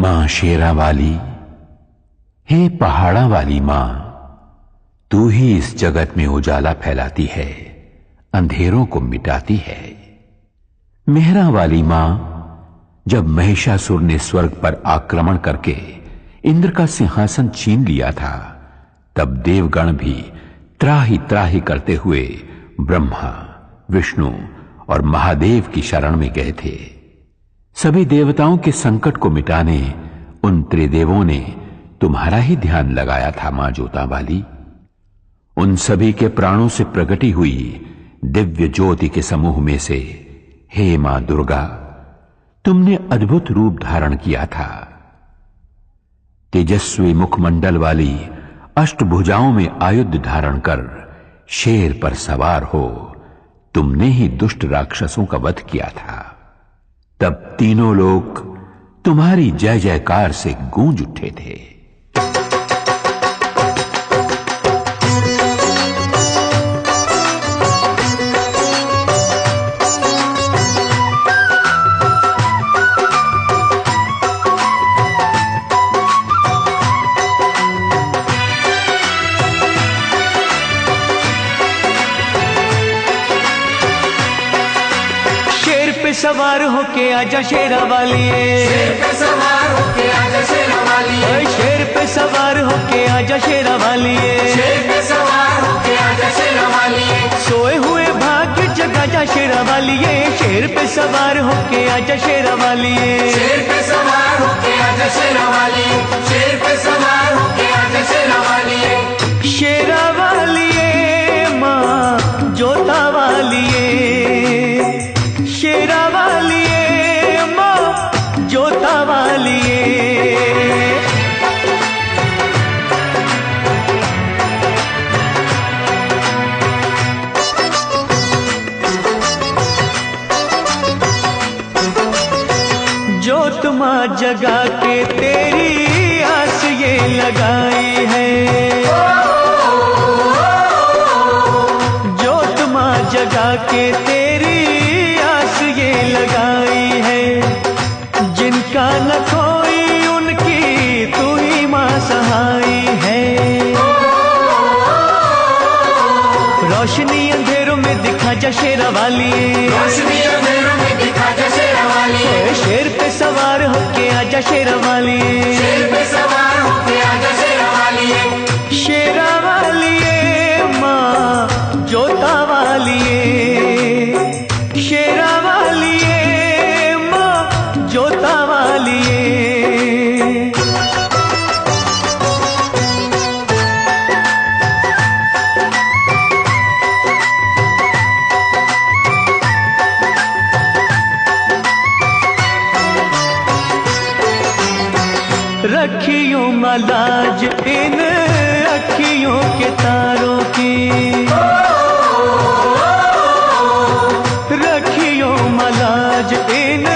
मां शेरा वाली, हे पहाड़ा वाली मां, तू ही इस जगत में उजाला फैलाती है, अंधेरों को मिटाती है। मेहरा वाली मां, जब महिषासुर ने स्वर्ग पर आक्रमण करके इंद्र का सिंहासन छीन लिया था, तब देवगण भी त्राही त्राही करते हुए ब्रह्मा, विष्णु और महादेव की शरण में गए थे। सभी देवताओं के संकट को मिटाने उन त्रिदेवों ने तुम्हारा ही ध्यान लगाया था मां जोता वाली। उन सभी के प्राणों से प्रकटी हुई दिव्य ज्योति के समूह में से हे मां दुर्गा, तुमने अद्भुत रूप धारण किया था। तेजस्वी मुखमंडल वाली अष्टभुजाओं में आयुध धारण कर शेर पर सवार हो तुमने ही दुष्ट राक्षसों का वध किया था। तब तीनों लोग तुम्हारी जय जयकार से गूंज उठे थे। सवार होके आजा शेरा वाली, शेर पे सवार होके आजा शेरा वाली, शेर पे सवार होके आजा शेरा वाली, शेर पे सवार होके आजा शेरा वाली, सोए हुए भाग्य जगा जा शेरा वाली, शेर पे सवार होके आजा शेरा वाली, शेर पे सवार होके आजा शेरा वाली, शेर पे सवार होके आजा शेरा वाली। शेरा वाली मां जोता वाली, शेरा वाली मां जोता वाली। जोत मां जगा के तेरी आस ये लगाई है, जोत मां जगा के तेरी ये लगाई है। जिनका न कोई उनकी तू ही मां सहाई है। रोशनी अंधेरों में दिखा जा शेरा वाली, रोशनी अंधेरों में दिखा जा शेरा वाली, शेर पे सवार होके आजा शेरा वाली, शेर पे सवार होके आजा शेरा वाली। शेरा वाली मां जोता वाली, शेरा वाली मां जोता वाली। रखियो मलाज इन अखियों के तारों की, रखियो मलाज इन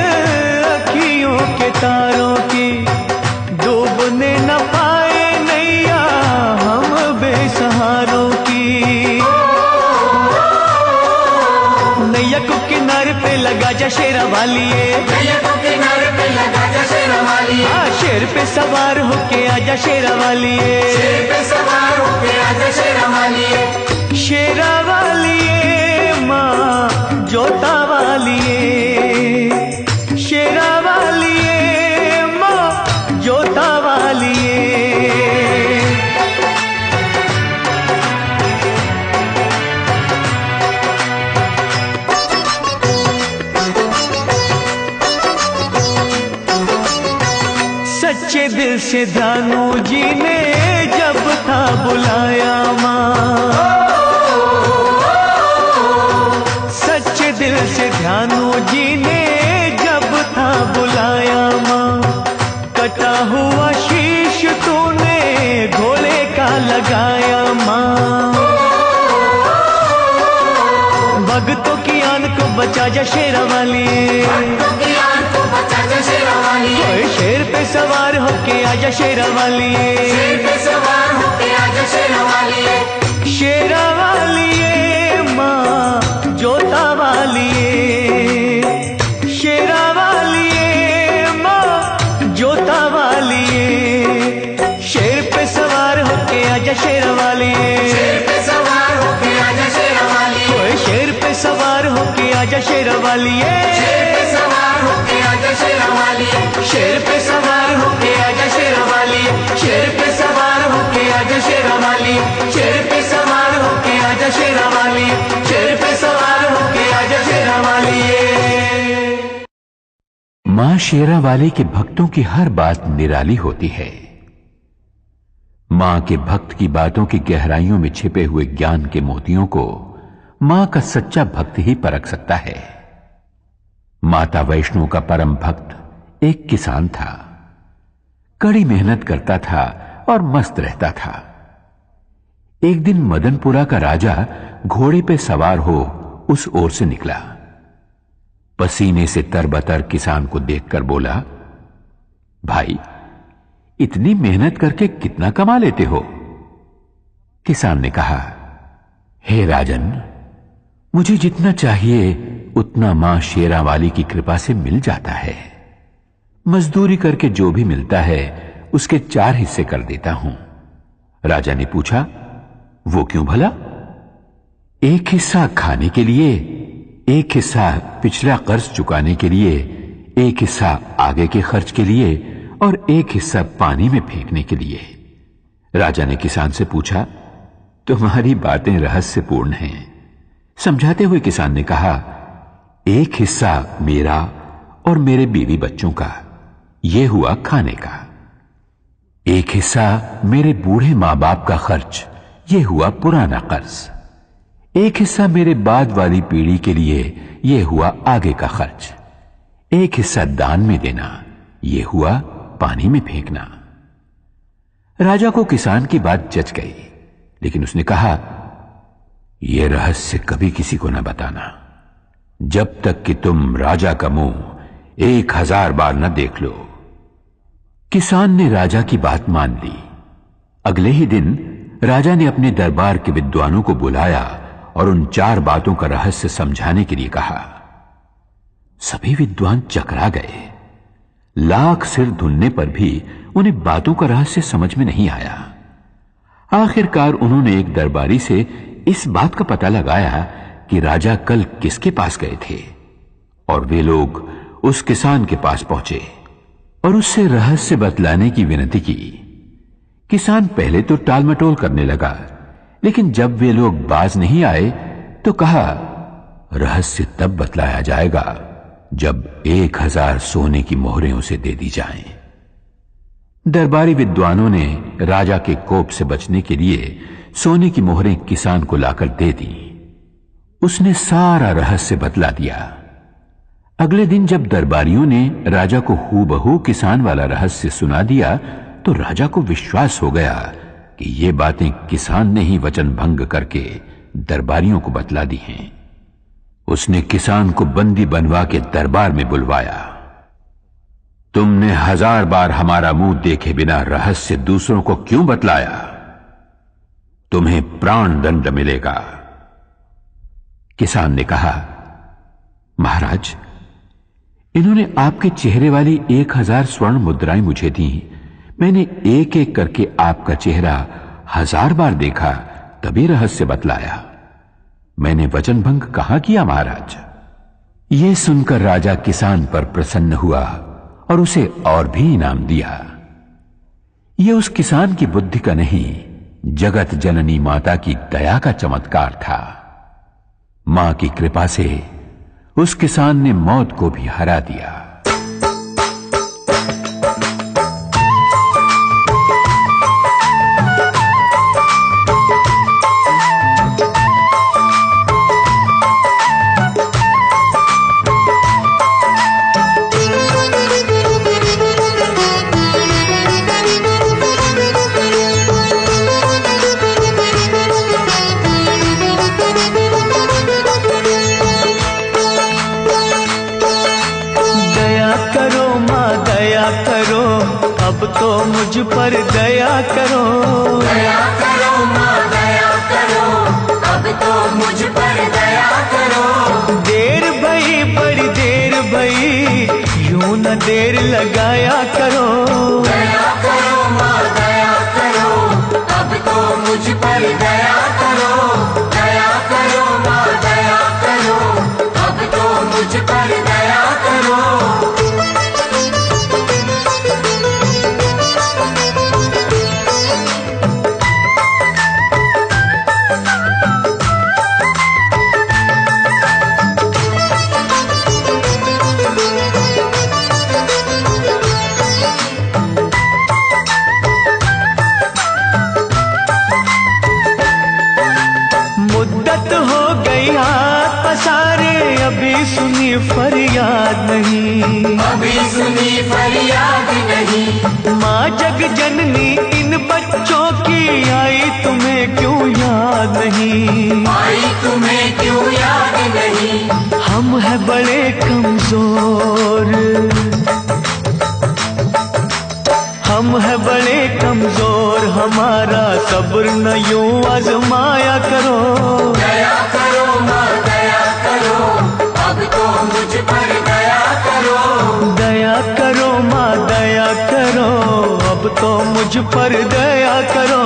अखियों के तारों की। डूबने न पाए नैया हम बेसहारों की, नैया को किनारे पे लगा जा शेरा वाली, नैया को किनारे पे लगा जा शेरा वाली, शेर पे सवार होके आजा शेरा वाली, शेर पे सवार होके आजा शेरा वाली। शेरा वाली मां जोता वाली, शेरा वाली मां जोता वाली। सच्चे दिल से ध्यानु जी ने जब था बुलाया मां, सच्चे दिल से ध्यानु जी ने जब था बुलाया मां। कटा हुआ शीश तूने घोड़े का लगाया मां, भक्तों की आन को बचा जा शेरा वाली, भक्तों की आन को बचा जा शेरा वाली, शेर पे सवार होके आजा शेरा वाली, शेर पे सवार होके आजा शेरा वाली। शेरा वाली मां जोता वाली, शेरा वाली मां जोता वाली। शेरावाली के भक्तों की हर बात निराली होती है। मां के भक्त की बातों की गहराइयों में छिपे हुए ज्ञान के मोतियों को मां का सच्चा भक्त ही परख सकता है। माता वैष्णो का परम भक्त एक किसान था। कड़ी मेहनत करता था और मस्त रहता था। एक दिन मदनपुरा का राजा घोड़े पे सवार हो उस ओर से निकला। पसीने से तरबतर किसान को देखकर बोला, भाई, इतनी मेहनत करके कितना कमा लेते हो? किसान ने कहा, हे राजन, मुझे जितना चाहिए उतना मां शेरावाली की कृपा से मिल जाता है। मजदूरी करके जो भी मिलता है उसके 4 हिस्से कर देता हूं। राजा ने पूछा, वो क्यों भला? 1 हिस्सा खाने के लिए, 1 हिस्सा पिछला कर्ज चुकाने के लिए, 1 हिस्सा आगे के खर्च के लिए और 1 हिस्सा पानी में फेंकने के लिए। राजा ने किसान से पूछा, तुम्हारी बातें रहस्यपूर्ण हैं। समझाते हुए किसान ने कहा, 1 हिस्सा मेरा और मेरे बीवी बच्चों का, यह हुआ खाने का। 1 हिस्सा मेरे बूढ़े मां बाप का खर्च, यह हुआ पुराना कर्ज। 1 हिस्सा मेरे बाद वाली पीढ़ी के लिए, यह हुआ आगे का खर्च। 1 हिस्सा दान में देना, यह हुआ पानी में फेंकना। राजा को किसान की बात जच गई, लेकिन उसने कहा, यह रहस्य कभी किसी को न बताना, जब तक कि तुम राजा का मुंह 1000 बार न देख लो। किसान ने राजा की बात मान ली। अगले ही दिन राजा ने अपने दरबार के विद्वानों को बुलाया और उन 4 बातों का रहस्य समझाने के लिए कहा। सभी विद्वान चकरा गए। लाख सिर धुनने पर भी उन्हें बातों का रहस्य समझ में नहीं आया। आखिरकार उन्होंने एक दरबारी से इस बात का पता लगाया कि राजा कल किसके पास गए थे, और वे लोग उस किसान के पास पहुंचे और उससे रहस्य बतलाने की विनती की। किसान पहले तो टालमटोल करने लगा, लेकिन जब वे लोग बाज नहीं आए तो कहा, रहस्य तब बतलाया जाएगा जब 1000 सोने की मोहरें उसे दे दी जाएं। दरबारी विद्वानों ने राजा के कोप से बचने के लिए सोने की मोहरें किसान को लाकर दे दी। उसने सारा रहस्य बतला दिया। अगले दिन जब दरबारियों ने राजा को हूबहू किसान वाला रहस्य सुना दिया तो राजा को विश्वास हो गया कि ये बातें किसान ने ही वचन भंग करके दरबारियों को बतला दी हैं। उसने किसान को बंदी बनवा के दरबार में बुलवाया। तुमने 1000 बार हमारा मुंह देखे बिना रहस्य दूसरों को क्यों बतलाया? तुम्हें प्राण दंड मिलेगा। किसान ने कहा, महाराज, इन्होंने आपके चेहरे वाली 1000 स्वर्ण मुद्राएं मुझे दी। मैंने एक एक करके आपका चेहरा 1000 बार देखा, तभी रहस्य बतलाया। मैंने वचन भंग कहां किया महाराज? यह सुनकर राजा किसान पर प्रसन्न हुआ और उसे और भी इनाम दिया। यह उस किसान की बुद्धि का नहीं, जगत जननी माता की दया का चमत्कार था। मां की कृपा से उस किसान ने मौत को भी हरा दिया। अब तो मुझ पर दया करो, दया करो माँ दया करो, अब तो मुझ पर दया करो। देर भई बड़ी देर भई, यूं न देर लगाया करो। दया करो माँ दया करो, अब तो मुझ पर दया करो। दया करो माँ दया करो, अब तो मुझ पर दया करो। नहीं। माँ जग जननी इन बच्चों की आई तुम्हें क्यों याद नहीं? आई तुम्हें क्यों याद नहीं? हम हैं बड़े कमजोर, हम हैं बड़े कमजोर, हमारा सब्र न यूं आजमाया करो। दया करो माँ दया करो, अब तो मुझ पर दया करो। दया करो माँ दया करो, अब तो मुझ पर दया करो।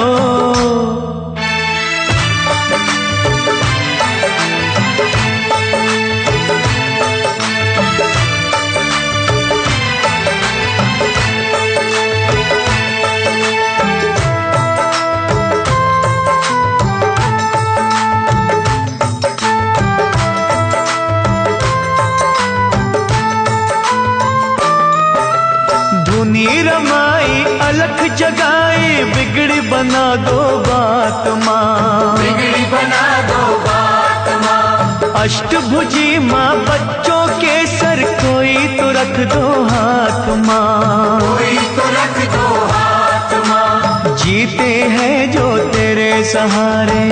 धुनी रमाई अलख जगाई, बिगड़ी बना दो बात माँ, बिगड़ी बना दो बात माँ। अष्टभुजी माँ बच्चों के सर कोई तो रख दो हाथ माँ, कोई तो रख दो हाथ माँ। जीते हैं जो तेरे सहारे,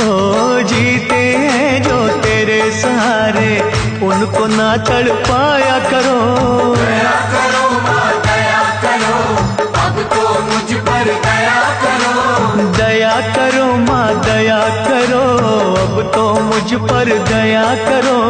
ओ जीते हैं जो तेरे सहारे, उनको ना तड़पाया करो। दया करो माँ दया करो, अब तो मुझ पर दया करो। दया करो माँ दया करो, अब तो मुझ पर दया करो।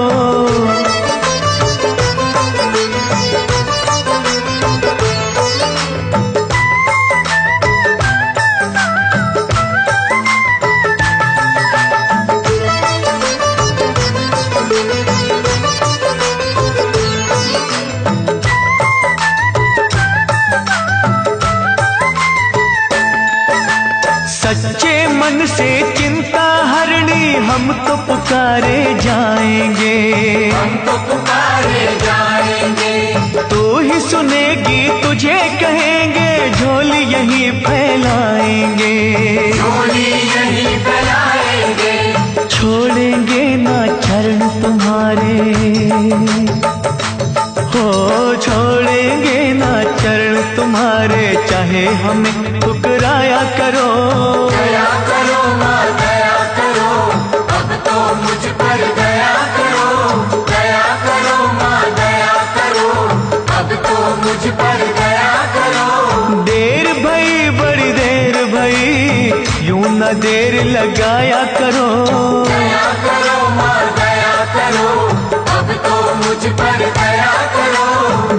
सच्चे मन से चिंता हरणी हम तो पुकारे जाएंगे, हम तो पुकारे जाएंगे। तू ही सुनेगी तुझे कहेंगे, झोली यही फैलाएंगे, झोली यही फैलाएंगे। छोड़ेंगे ना चरण तुम्हारे, हो छोड़ेंगे ना चरण तुम्हारे, चाहे हमें ठुकराया करो। दया करो माँ दया करो, अब तो मुझ पर दया करो। दया करो माँ दया करो, अब तो मुझ पर दया करो। देर भई बड़ी देर भई, यूं न देर लगाया करो। दया करो माँ दया करो, अब तो मुझ पर दया करो।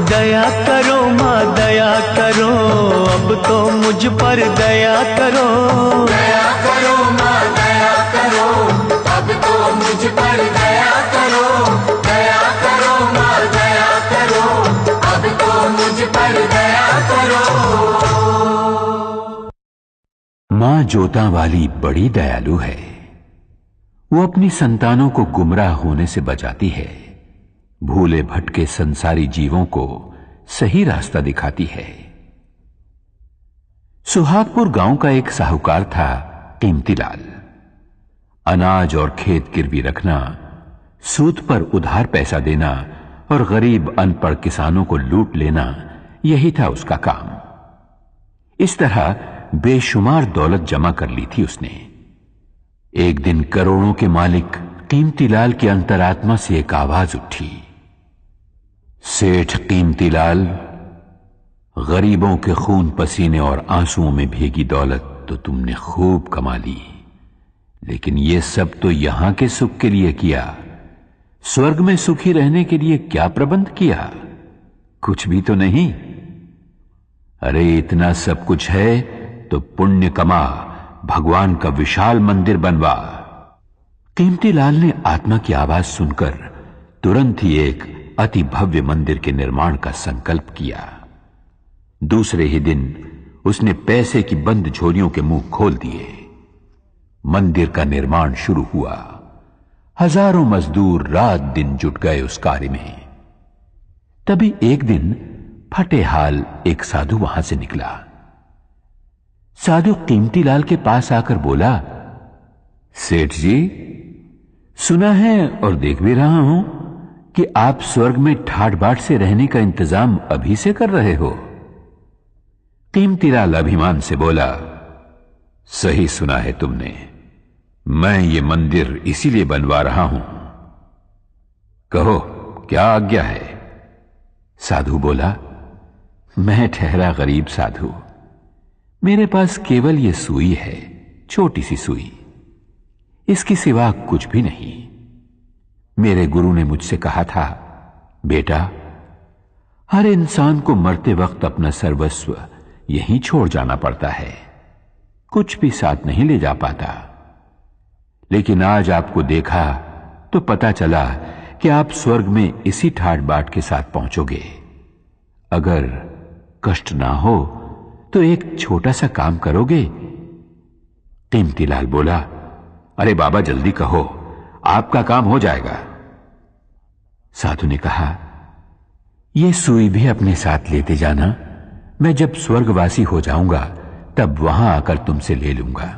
दया करो माँ दया करो, अब तो मुझ पर दया करो। दया करो माँ दया करो, अब तो मुझ पर दया करो। दया करो माँ दया करो, अब तो मुझ पर दया करो। मां जोता वाली बड़ी दयालु है। वो अपनी संतानों को गुमराह होने से बचाती है, भूले भटके संसारी जीवों को सही रास्ता दिखाती है। सुहागपुर गांव का एक साहूकार था कीमतीलाल। अनाज और खेत गिरवी रखना, सूद पर उधार पैसा देना और गरीब अनपढ़ किसानों को लूट लेना, यही था उसका काम। इस तरह बेशुमार दौलत जमा कर ली थी उसने। एक दिन करोड़ों के मालिक कीमतीलाल की अंतरात्मा से एक आवाज उठी, सेठ कीमतीलाल, गरीबों के खून पसीने और आंसुओं में भीगी दौलत तो तुमने खूब कमा ली, लेकिन यह सब तो यहां के सुख के लिए किया, स्वर्ग में सुखी रहने के लिए क्या प्रबंध किया? कुछ भी तो नहीं। अरे इतना सब कुछ है तो पुण्य कमा, भगवान का विशाल मंदिर बनवा। कीमतीलाल ने आत्मा की आवाज सुनकर तुरंत ही एक अति भव्य मंदिर के निर्माण का संकल्प किया। दूसरे ही दिन उसने पैसे की बंद झोलियों के मुंह खोल दिए। मंदिर का निर्माण शुरू हुआ। हजारों मजदूर रात दिन जुट गए उस कार्य में। तभी एक दिन फटे हाल एक साधु वहां से निकला। साधु कीमतीलाल के पास आकर बोला, सेठ जी, सुना है और देख भी रहा हूं कि आप स्वर्ग में ठाट बाट से रहने का इंतजाम अभी से कर रहे हो? कीमतीलाल अभिमान से बोला, सही सुना है तुमने, मैं ये मंदिर इसीलिए बनवा रहा हूं। कहो क्या आज्ञा है? साधु बोला, मैं ठहरा गरीब साधु, मेरे पास केवल ये सुई है, छोटी सी सुई, इसके सिवा कुछ भी नहीं। मेरे गुरु ने मुझसे कहा था, बेटा, हर इंसान को मरते वक्त अपना सर्वस्व यहीं छोड़ जाना पड़ता है, कुछ भी साथ नहीं ले जा पाता। लेकिन आज आपको देखा तो पता चला कि आप स्वर्ग में इसी ठाट बाट के साथ पहुंचोगे। अगर कष्ट ना हो तो एक छोटा सा काम करोगे? कीमतीलाल बोला, अरे बाबा जल्दी कहो, आपका काम हो जाएगा। साधु ने कहा, यह सुई भी अपने साथ लेते जाना, मैं जब स्वर्गवासी हो जाऊंगा तब वहां आकर तुमसे ले लूंगा।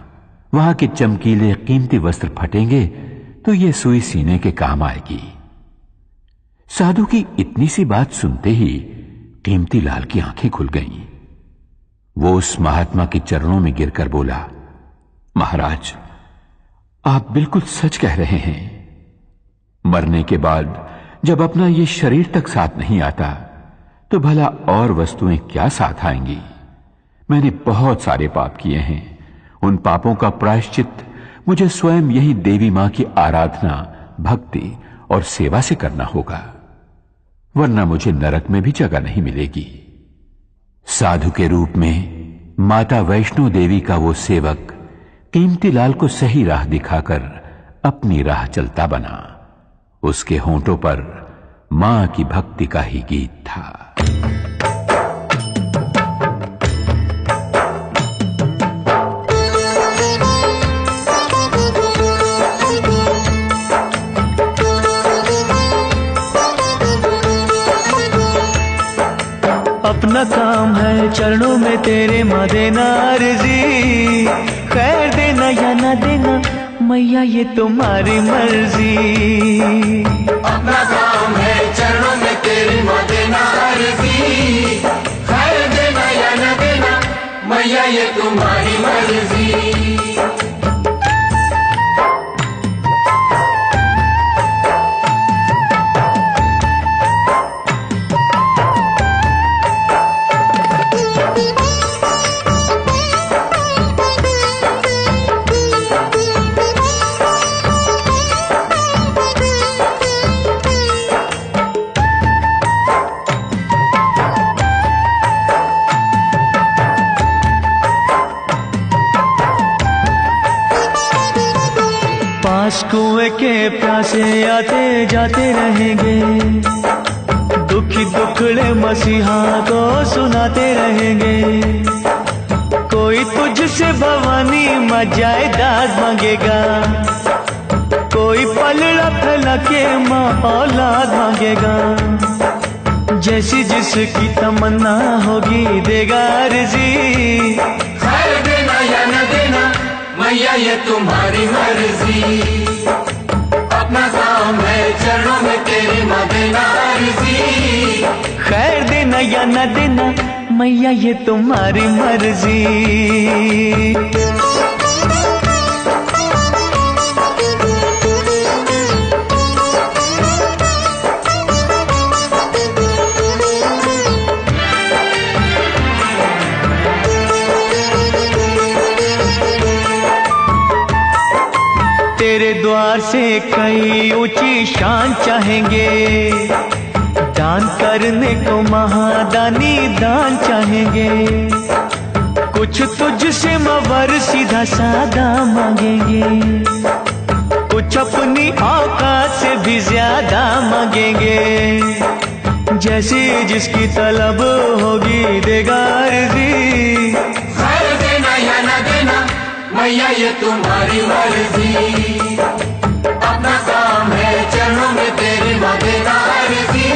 वहां के चमकीले कीमती वस्त्र फटेंगे तो यह सुई सीने के काम आएगी। साधु की इतनी सी बात सुनते ही कीमतीलाल की आंखें खुल गईं। वो उस महात्मा के चरणों में गिरकर बोला, महाराज, आप बिल्कुल सच कह रहे हैं। मरने के बाद जब अपना ये शरीर तक साथ नहीं आता तो भला और वस्तुएं क्या साथ आएंगी? मैंने बहुत सारे पाप किए हैं, उन पापों का प्रायश्चित मुझे स्वयं यही देवी मां की आराधना, भक्ति और सेवा से करना होगा, वरना मुझे नरक में भी जगह नहीं मिलेगी। साधु के रूप में माता वैष्णो देवी का वो सेवक कीमतीलाल को सही राह दिखाकर अपनी राह चलता बना। उसके होंठों पर मां की भक्ति का ही गीत था। अपना काम है चरणों में तेरे मां देना अर्जी, खैर देना या ना देना मैया ये तुम्हारी मर्जी। अपना काम है चरणों में तेरी मां देना अर्जी, खैर देना या न देना मैया ये तुम्हारी मर्जी। पास कुएं के प्यासे आते जाते रहेंगे, दुखी दुखड़े मसीहा को सुनाते रहेंगे। कोई तुझसे भवानी मां जायदाद मांगेगा, कोई पलड़ा फैला के मां औलाद मांगेगा। जैसी जिसकी तमन्ना होगी देगा अर्जी, खैर देना या न देना मैया ये तुम्हारी मर्जी। अपना काम है चरणों में तेरी मां देना अर्जी, खैर देना या न देना मैया ये तुम्हारी मर्जी। तेरे द्वार से कई ऊंची शान चाहेंगे, दान करने को महादानी दान चाहेंगे। कुछ तुझसे मवर सीधा सादा मांगेंगे, कुछ अपनी औकात से भी ज्यादा मांगेंगे। जैसी जिसकी तलब होगी देगा अर्जी, खैर देना या न देना मैया ये तुम्हारी मर्जी। अपना काम है चरणों में तेरी मां देना अर्जी,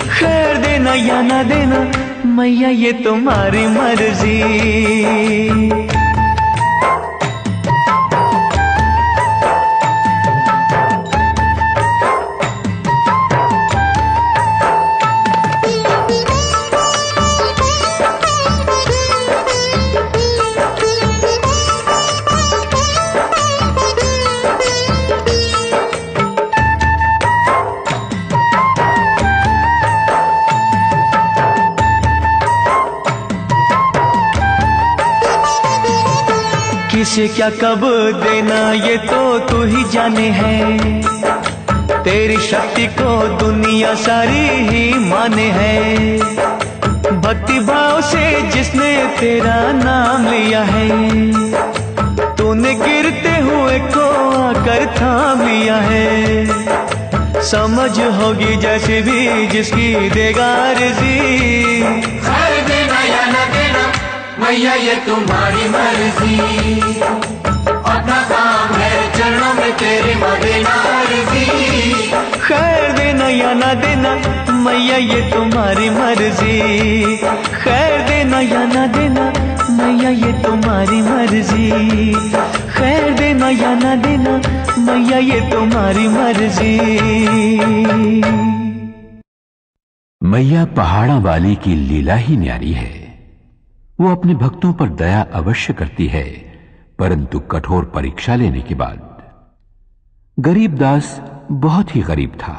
खैर देना या ना देना मैया ये तुम्हारी मर्जी। किसे क्या कब देना ये तो तू ही जाने है। तेरी शक्ति को दुनिया सारी ही माने है। भक्ति भाव से जिसने तेरा नाम लिया है, तूने गिरते हुए को आकर थाम लिया है। समझ होगी जैसे भी जिसकी देगा अर्जी। खैर देना या न देना मैया ये तुम्हारी मर्जी। अपना काम है चरणों में तेरे माँ देना अर्जी। खैर देना या ना देना मैया ये तुम्हारी मर्जी। खैर देना या ना देना मैया ये तुम्हारी मर्जी। खैर देना या ना देना मैया ये तुम्हारी मर्जी। मैया पहाड़ा वाली की लीला ही न्यारी है। वो अपने भक्तों पर दया अवश्य करती है, परंतु कठोर परीक्षा लेने के बाद। गरीब दास बहुत ही गरीब था।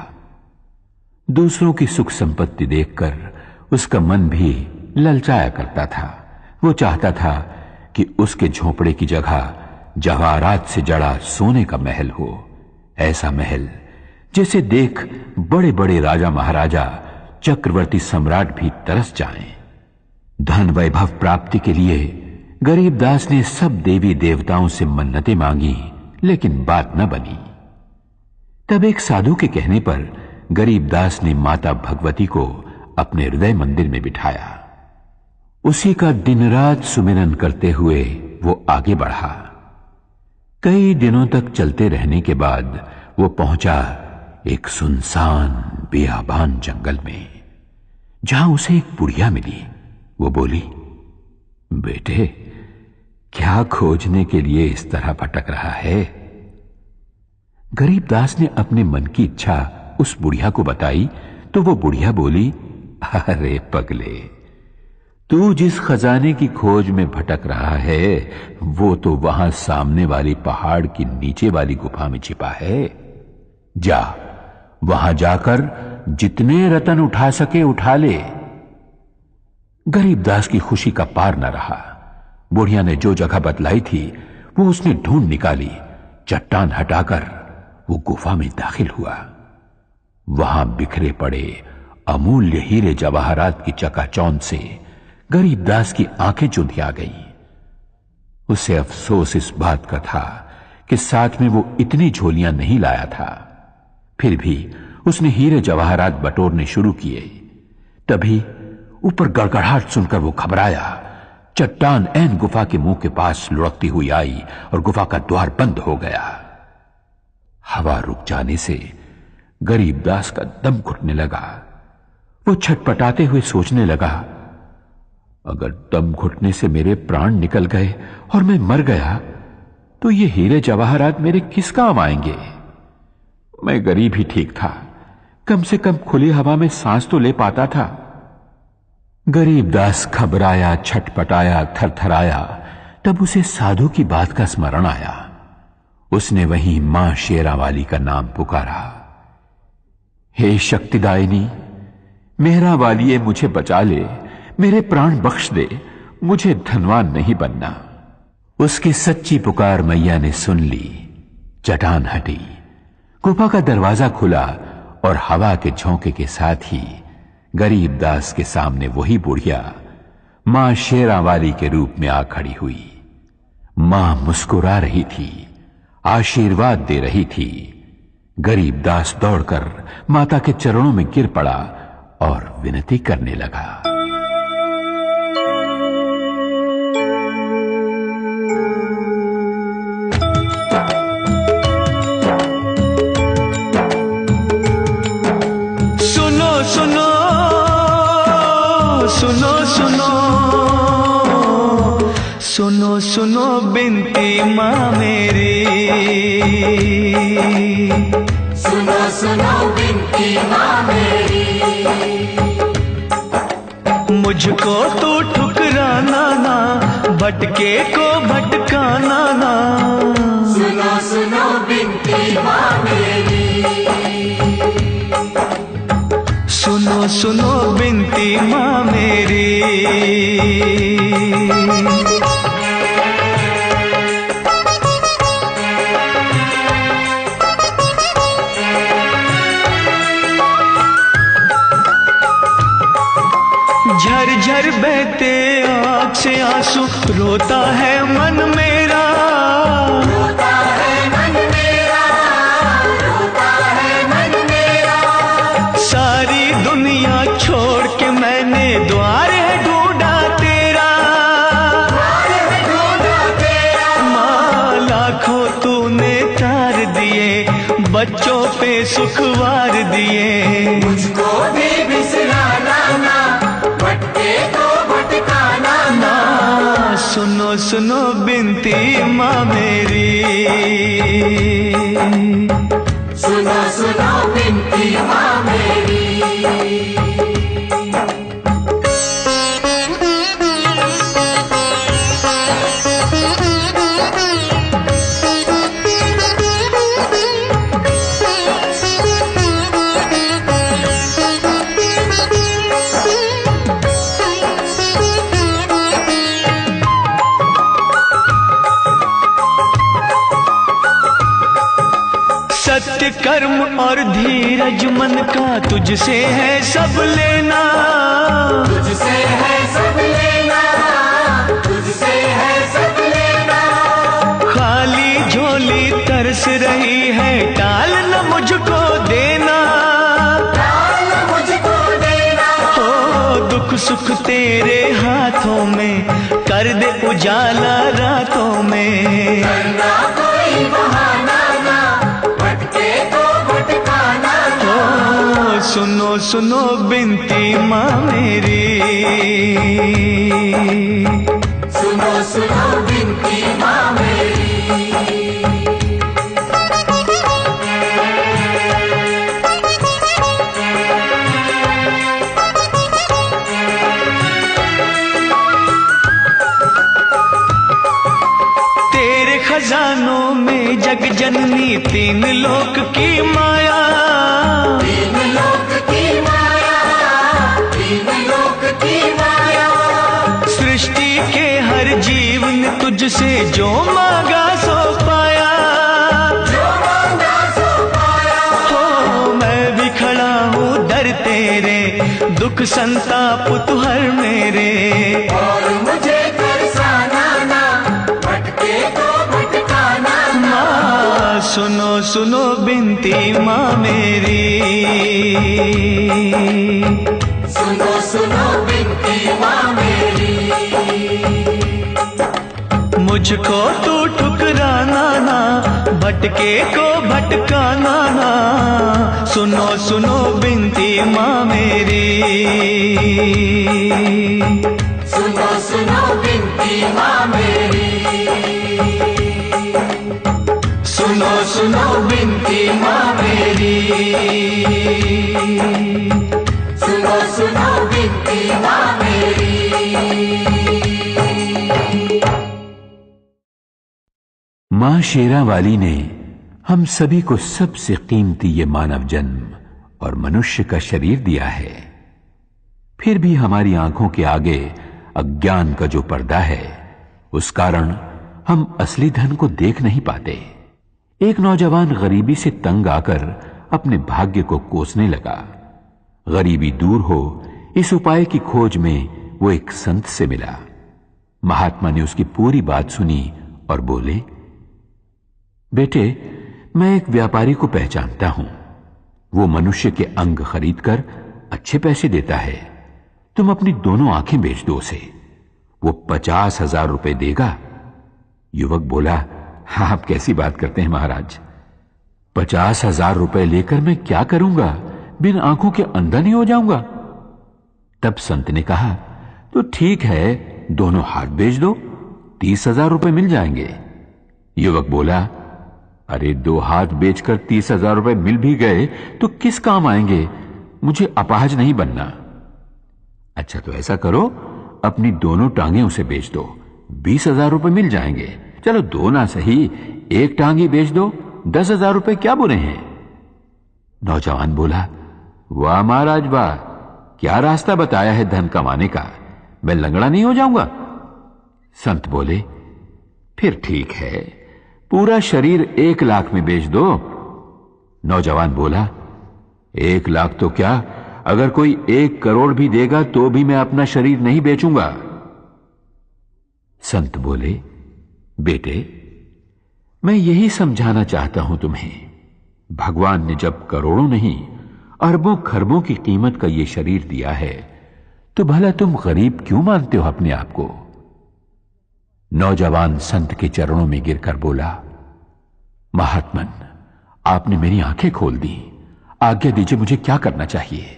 दूसरों की सुख संपत्ति देखकर उसका मन भी ललचाया करता था। वो चाहता था कि उसके झोपड़े की जगह जवाहरात से जड़ा सोने का महल हो। ऐसा महल जिसे देख बड़े बड़े राजा महाराजा, चक्रवर्ती सम्राट भी तरस जाएं। धन वैभव प्राप्ति के लिए गरीबदास ने सब देवी देवताओं से मन्नतें मांगी, लेकिन बात न बनी। तब एक साधु के कहने पर गरीबदास ने माता भगवती को अपने हृदय मंदिर में बिठाया। उसी का दिन रात सुमिरन करते हुए वो आगे बढ़ा। कई दिनों तक चलते रहने के बाद वो पहुंचा एक सुनसान बियाबान जंगल में, जहां उसे एक बुढ़िया मिली। वो बोली, बेटे, क्या खोजने के लिए इस तरह भटक रहा है? गरीबदास ने अपने मन की इच्छा उस बुढ़िया को बताई तो वो बुढ़िया बोली, अरे पगले, तू जिस खजाने की खोज में भटक रहा है वो तो वहां सामने वाली पहाड़ की नीचे वाली गुफा में छिपा है। जा, वहां जाकर जितने रतन उठा सके उठा ले। गरीबदास की खुशी का पार न रहा। बुढ़िया ने जो जगह बतलाई थी वो उसने ढूंढ निकाली। चट्टान हटाकर वो गुफा में दाखिल हुआ। वहां बिखरे पड़े अमूल्य हीरे जवाहरात की चकाचौंध से गरीबदास की आंखें चुंधिया गईं। उसे अफसोस इस बात का था कि साथ में वो इतनी झोलियां नहीं लाया था। फिर भी उसने हीरे जवाहरात बटोरने शुरू किए। तभी ऊपर गड़गड़ाहट सुनकर वो घबराया। चट्टान ऐन गुफा के मुंह के पास लुढ़कती हुई आई और गुफा का द्वार बंद हो गया। हवा रुक जाने से गरीबदास का दम घुटने लगा। वो छटपटाते हुए सोचने लगा, अगर दम घुटने से मेरे प्राण निकल गए और मैं मर गया तो ये हीरे जवाहरात मेरे किस काम आएंगे? मैं गरीब ही ठीक था, कम से कम खुली हवा में सांस तो ले पाता था। गरीबदास घबराया, छटपटाया, थरथराया। तब उसे साधु की बात का स्मरण आया। उसने वहीं मां शेरावाली का नाम पुकारा, हे शक्तिदायिनी, मेहरा वालिए, मुझे बचा ले, मेरे प्राण बख्श दे, मुझे धनवान नहीं बनना। उसकी सच्ची पुकार मैया ने सुन ली। चट्टान हटी, गुफा का दरवाजा खुला और हवा के झोंके के साथ ही गरीबदास के सामने वही बुढ़िया मां शेरावाली के रूप में आ खड़ी हुई। मां मुस्कुरा रही थी, आशीर्वाद दे रही थी। गरीबदास दौड़कर माता के चरणों में गिर पड़ा और विनती करने लगा। सुनो सुनो बिनती माँ मेरी, सुनो सुनो बिनती माँ मेरी, मुझको तू ठुकराना ना, भटके को भटकाना ना। सुनो सुनो बिनती माँ मेरी, सुनो सुनो बिनती माँ मेरी। झर बहते आँख से आंसू, रोता है मन मेरा, रोता है मन मेरा, रोता है मन मेरा। सारी दुनिया छोड़ के मैंने द्वार है ढूंढा तेरा, द्वार है ढूंढा तेरा। माँ लाखों तूने तार दिए, बच्चों पे सुखवार दिए, मुझको भी बिसराना ना, भटके तो भटकाना ना। सुनो सुनो बिनती माँ मेरी, सुनो सुनो बिनती माँ मेरी। सत्य कर्म और धीरज मन का तुझसे है सब लेना, तुझसे है सब लेना, तुझसे है सब लेना। खाली झोली तरस रही है, टाल न मुझको देना, टाल मुझको देना। हो दुख सुख तेरे हाथों में, कर दे उजाला रातों में। करना कोई बहाना ना, भटके तो भटकाना ना। ओ सुनो सुनो बिनती माँ मेरी, सुनो सुनो बिनती माँ मेरी। तेरे खजानों में जग जननी, तीन लोक की माया, तीन लोक की माया, तीन लोक की माया। सृष्टि के हर जीव ने तुझसे जो मांगा सो पाया, जो मांगा सो पाया। हो मैं भी खड़ा हूँ दर तेरे, दुख संताप तू हर मेरे। और मुझे तरसाना ना, भटके तो भटकाना ना। माँ सुनो सुनो बिनती माँ मेरी, सुनो सुनो बिनती माँ मेरी। मुझको तू ठुकराना ना, भटके को भटकाना ना। सुनो सुनो बिनती माँ मेरी, सुनो सुनो बिनती माँ मेरी। सुनो सुनो बिनती माँ मेरी, सुनो सुनो बिनती माँ मेरी। मां शेरा वाली ने हम सभी को सबसे कीमती ये मानव जन्म और मनुष्य का शरीर दिया है, फिर भी हमारी आंखों के आगे अज्ञान का जो पर्दा है, उस कारण हम असली धन को देख नहीं पाते। एक नौजवान गरीबी से तंग आकर अपने भाग्य को कोसने लगा। गरीबी दूर हो, इस उपाय की खोज में वो एक संत से मिला। महात्मा ने उसकी पूरी बात सुनी और बोले, बेटे, मैं एक व्यापारी को पहचानता हूं। वो मनुष्य के अंग खरीदकर अच्छे पैसे देता है। तुम अपनी दोनों आंखें बेच दो उसे, वो 50,000 रुपए देगा। युवक बोला, हाँ, आप कैसी बात करते हैं महाराज, 50,000 रुपए लेकर मैं क्या करूंगा? बिन आंखों के अंधा नहीं हो जाऊंगा? तब संत ने कहा, तो ठीक है, दोनों हाथ बेच दो, 30,000 रुपए मिल जाएंगे। युवक बोला, अरे 2 हाथ बेचकर 30,000 रुपए मिल भी गए तो किस काम आएंगे? मुझे अपाहज नहीं बनना। अच्छा, तो ऐसा करो, अपनी दोनों टांगें उसे बेच दो, 20,000 रुपए मिल जाएंगे। चलो 2 ना सही, 1 टांग ही बेच दो, 10,000 रुपए क्या बुरे हैं? नौजवान बोला, वाह महाराज वाह, क्या रास्ता बताया है धन कमाने का, मैं लंगड़ा नहीं हो जाऊंगा। संत बोले, फिर ठीक है, पूरा शरीर 1 लाख में बेच दो। नौजवान बोला, 1 लाख तो क्या, अगर कोई 1 करोड़ भी देगा तो भी मैं अपना शरीर नहीं बेचूंगा। संत बोले, बेटे, मैं यही समझाना चाहता हूं तुम्हें, भगवान ने जब करोड़ों नहीं अरबों खरबों की कीमत का यह शरीर दिया है तो भला तुम गरीब क्यों मानते हो अपने आप को? नौजवान संत के चरणों में गिरकर बोला, महात्मन, आपने मेरी आंखें खोल दी, आज्ञा दीजिए, मुझे क्या करना चाहिए?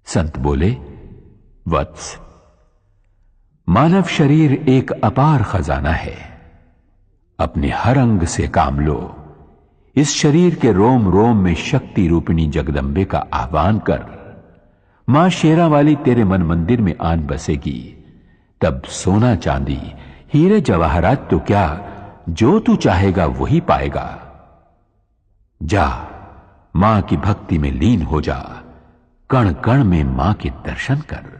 संत बोले, वत्स, मानव शरीर एक अपार खजाना है। अपने हर अंग से काम लो। इस शरीर के रोम रोम में शक्ति रूपिणी जगदंबे का आह्वान कर। मां शेरा वाली तेरे मन मंदिर में आन बसेगी। तब सोना चांदी हीरे जवाहरात तो क्या, जो तू चाहेगा वही पाएगा। जा, मां की भक्ति में लीन हो जा, कण कण में मां के दर्शन कर।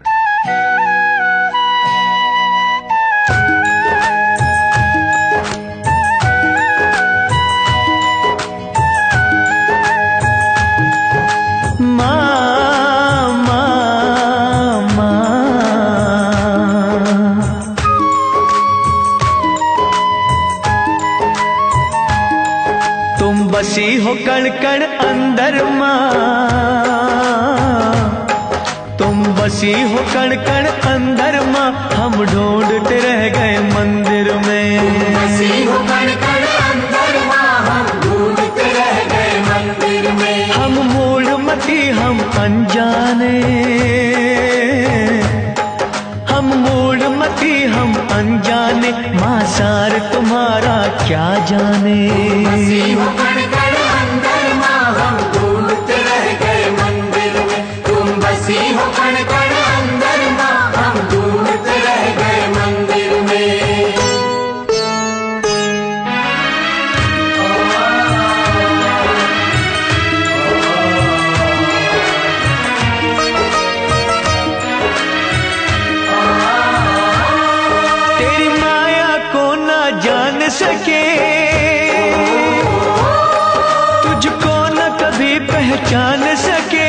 बसी हो कण कण अंदर मां, तुम बसी हो कण कण अंदर मां, हम ढूंढते रह गए मंदिर में। बसी हो कण कण अंदर मां, हम ढूंढते रह गए मंदिर में। हम मूढ़मती हम अनजाने, हम मूढ़मती हम अनजाने, मां सार तुम्हारा क्या जाने। बसी हो कण कण अंदर मां, हम ढूंढते रह गए मंदिर में। तुम बसी हो कण कण अंदर मां, हम ढूंढते रह गए मंदिर में। तेरी माया को ना जान सके, तुझको न कभी पहचान सके।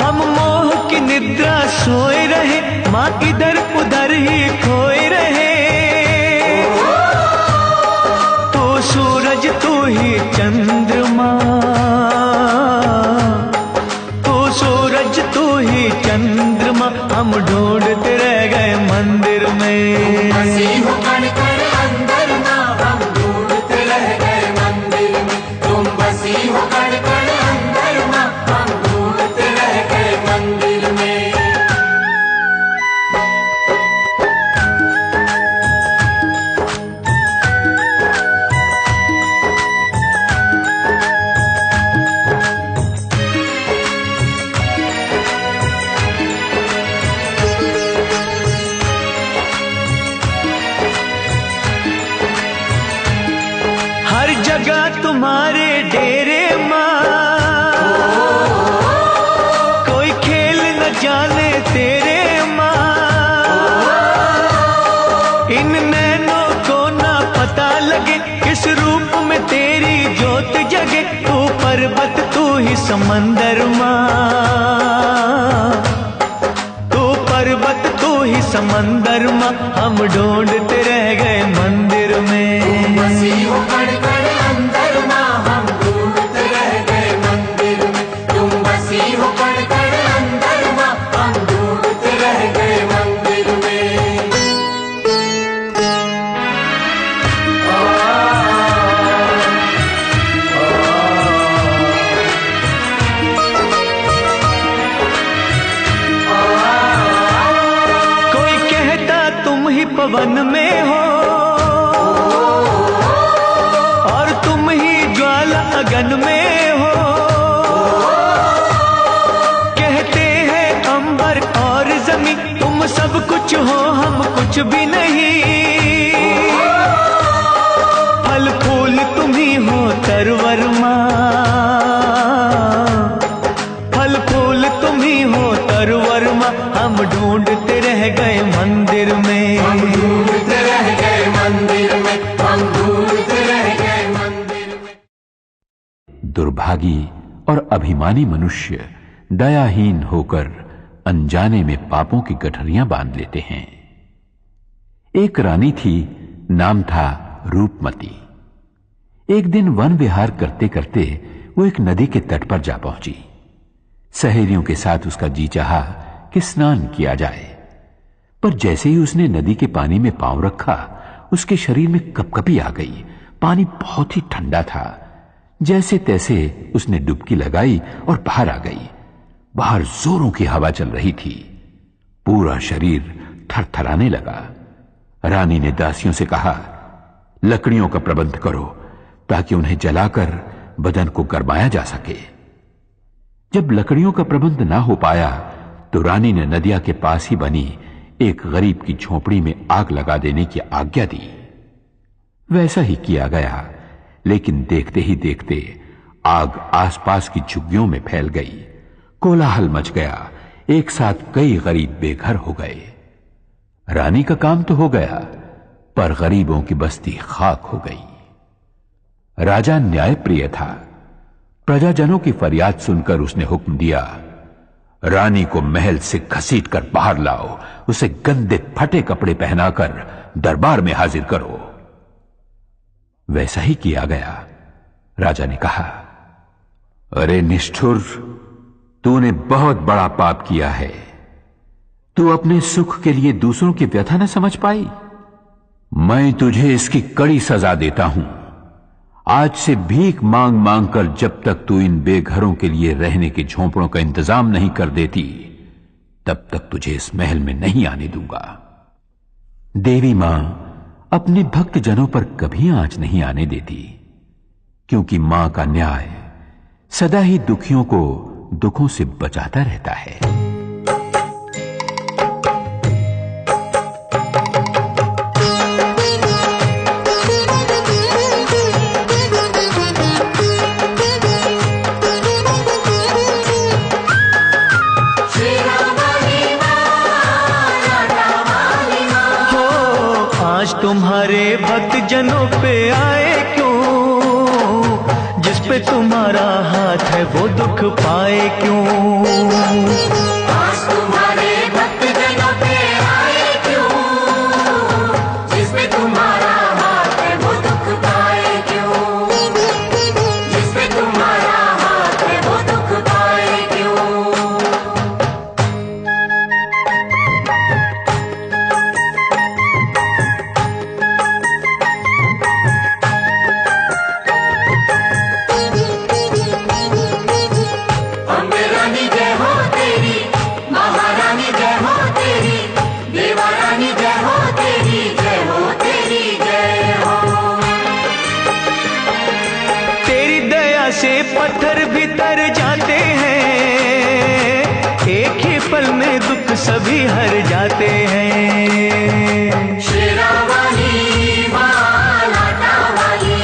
हम मोह की निद्रा सोए रहे, माँ इधर उधर ही खोए रहे। तू सूरज तू ही चंद्रमा, तू सूरज तू ही चंद्रमा, हम ढूंढते रह गए मंदिर में। बसी हो कण कण अंदर मां, हम ढूंढते रह गए मंदिर में। तुम बसी हो कण कण अंदर मां, हम ढूंढते रह गए मंदिर में। हर जगह तुम्हारे डेरे मां, कोई खेल न जाने तेरे मां। इन नैनों को ना पता लगे, किस रूप में तेरी ज्योत जगे। तू पर्वत तू ही समंदर मां, तू पर्वत तू ही समंदर मां, हम ढूंढते रह गए मंदिर में। बसी हो कण कण अंदर मां, हम ढूंढते रह गए मंदिर में। तुम बसी हो कण कण अंदर मां, हम ढूंढते रह गए मंदिर में। कोई कहता तुम ही पवन में हो, और तुम ही ज्वाला अगन में हो। कहते हैं अंबर और जमीन, तुम सब कुछ हो हम कुछ भी नहीं। फल फूल तुम ही हो तरवर मां, फल फूल तुम ही हो तरवर मां, हम ढूंढते रह गए मंदिर में। हम ढूंढते रह गए मंदिर में, हम ढूंढते रह गए मंदिर में। दुर्भागी और अभिमानी मनुष्य दयाहीन होकर अनजाने में पापों की गठरियां बांध लेते हैं। एक रानी थी, नाम था रूपमती। एक दिन वन विहार करते करते वो एक नदी के तट पर जा पहुंची। सहेलियों के साथ उसका जी चाहा कि स्नान किया जाए, पर जैसे ही उसने नदी के पानी में पांव रखा, उसके शरीर में कपकपी आ गई। पानी बहुत ही ठंडा था। जैसे तैसे उसने डुबकी लगाई और बाहर आ गई। बाहर जोरों की हवा चल रही थी। पूरा शरीर थरथराने लगा। रानी ने दासियों से कहा, लकड़ियों का प्रबंध करो ताकि उन्हें जलाकर बदन को गरमाया जा सके। जब लकड़ियों का प्रबंध ना हो पाया तो रानी ने नदिया के पास ही बनी एक गरीब की झोपड़ी में आग लगा देने की आज्ञा दी। वैसा ही किया गया, लेकिन देखते ही देखते आग आसपास की झुग्गियों में फैल गई। कोलाहल मच गया। एक साथ कई गरीब बेघर हो गए। रानी का काम तो हो गया, पर गरीबों की बस्ती खाक हो गई। राजा न्यायप्रिय था। प्रजाजनों की फरियाद सुनकर उसने हुक्म दिया, रानी को महल से घसीटकर बाहर लाओ, उसे गंदे फटे कपड़े पहनाकर दरबार में हाजिर करो। वैसा ही किया गया। राजा ने कहा, अरे निष्ठुर, तूने बहुत बड़ा पाप किया है। तू अपने सुख के लिए दूसरों की व्यथा न समझ पाई। मैं तुझे इसकी कड़ी सजा देता हूं। आज से भीख मांग मांग कर जब तक तू इन बेघरों के लिए रहने के झोंपड़ों का इंतजाम नहीं कर देती, तब तक तुझे इस महल में नहीं आने दूंगा। देवी मां अपने भक्त जनों पर कभी आंच नहीं आने देती, क्योंकि मां का न्याय सदा ही दुखियों को दुखों से बचाता रहता है। तुम्हारे भक्त जनों पे आए क्यों, जिस पे तुम्हारा हाथ है वो दुख पाए क्यों। आज तुम्हारे भक्त जनों पे आए क्यों, जिस पे तुम्हारा हाथ है वो दुख पाए क्यों, जिस पे तुम्हारा हाथ है वो दुख पाए क्यों। से पत्थर भी तर जाते हैं, एक ही पल में दुख सभी हर जाते हैं। शेरावाली मां लाटा वाली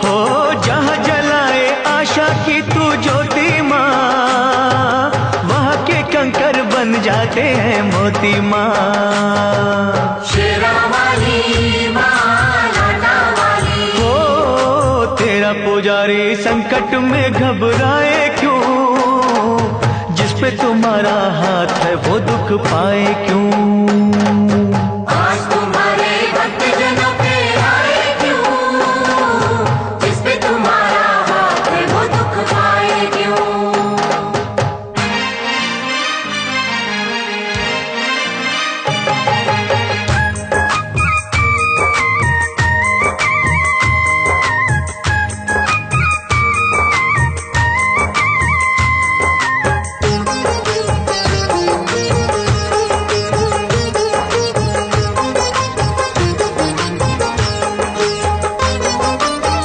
हो, जहां जलाए आशा की तू ज्योति मां, वहां के कंकर बन जाते हैं मोती मां। शेरावाली मां पुजारी संकट में घबराए क्यों, जिस पे तुम्हारा हाथ है वो दुख पाए क्यों। आज तुम्हारे भक्त जनों पे आए क्यों, जिस पे तुम्हारा हाथ है वो दुख पाए क्यों।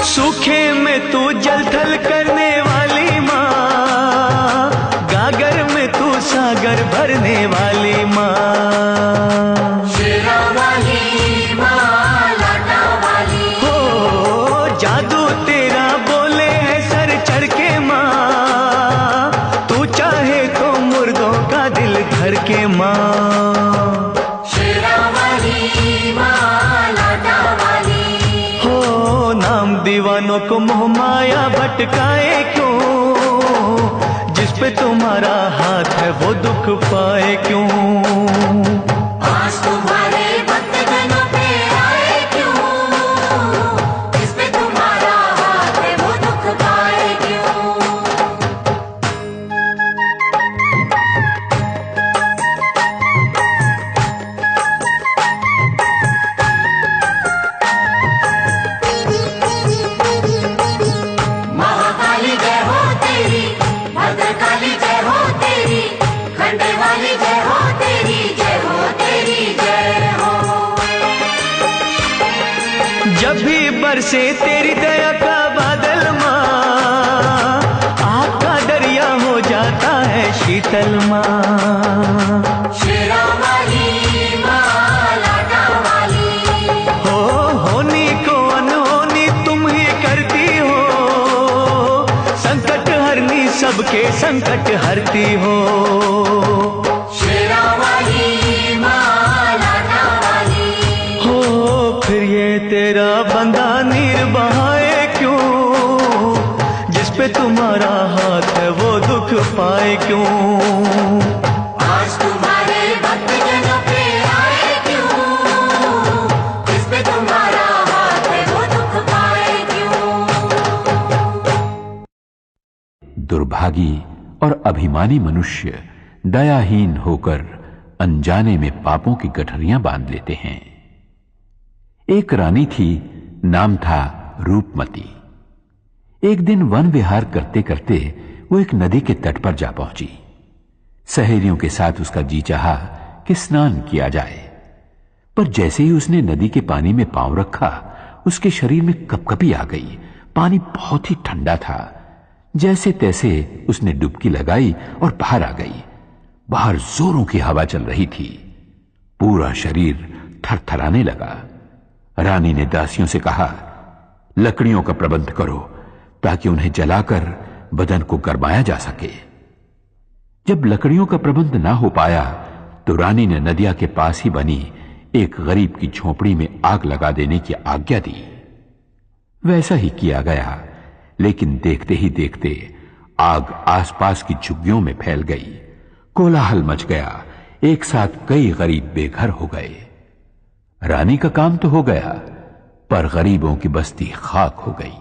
सूखे में तू जल थल करने वाली माँ, गागर में तू सागर भरने वाली माँ। शेरावाली माँ लाटा वाली हो, जादू तेरा बोले है सर चढ़ के माँ, तू चाहे तो मुर्दों का दिल धर के माँ। शेरावाली माँ लाटा वाली हो, नाम दीवानों को मोह माया भटकाए क्यों, हाथ है वो दुख पाए क्यों। आज तुम्हारे भक्तजनों पे आए क्यों, इस पे तुम्हारा हाथ है वो दुख पाए क्यों। महाकाली जय हो तेरी, भद्रकाली जय हो तेरी, खंडे वाली जय हो तेरी, जय हो तेरी जय हो। जब भी बरसे तेरी दया का बादल माँ, आग का दरिया हो जाता है शीतल माँ। शेरा वाली माँ, लाटा वाली, होनी को अनहोनी तुम ही करती हो, संकट हरनी सबके संकट हरती हो। शेरा वाली माँ, लाटा वाली, हो फिर ये तेरा बंदा नीर बहाए क्यों, जिस पे तुम्हारा हाथ है वो दुख पाए क्यों। आज तुम्हारे भक्तजनों पे आए क्यों, इस पे तुम्हारा हाथ है वो दुख पाए क्यों। दुर्भागी और अभिमानी मनुष्य दयाहीन होकर अनजाने में पापों की गठरियां बांध लेते हैं। एक रानी थी, नाम था रूपमती। एक दिन वन विहार करते करते वो एक नदी के तट पर जा पहुंची। सहेलियों के साथ उसका जी चाहा कि स्नान किया जाए, पर जैसे ही उसने नदी के पानी में पांव रखा, उसके शरीर में कपकपी आ गई। पानी बहुत ही ठंडा था। जैसे तैसे उसने डुबकी लगाई और बाहर आ गई। बाहर जोरों की हवा चल रही थी। पूरा शरीर थरथराने लगा। रानी ने दासियों से कहा, लकड़ियों का प्रबंध करो ताकि उन्हें जलाकर बदन को गरमाया जा सके। जब लकड़ियों का प्रबंध ना हो पाया तो रानी ने नदिया के पास ही बनी एक गरीब की झोपड़ी में आग लगा देने की आज्ञा दी। वैसा ही किया गया, लेकिन देखते ही देखते आग आसपास की झुग्गियों में फैल गई। कोलाहल मच गया। एक साथ कई गरीब बेघर हो गए। रानी का काम तो हो गया, पर गरीबों की बस्ती खाक हो गई।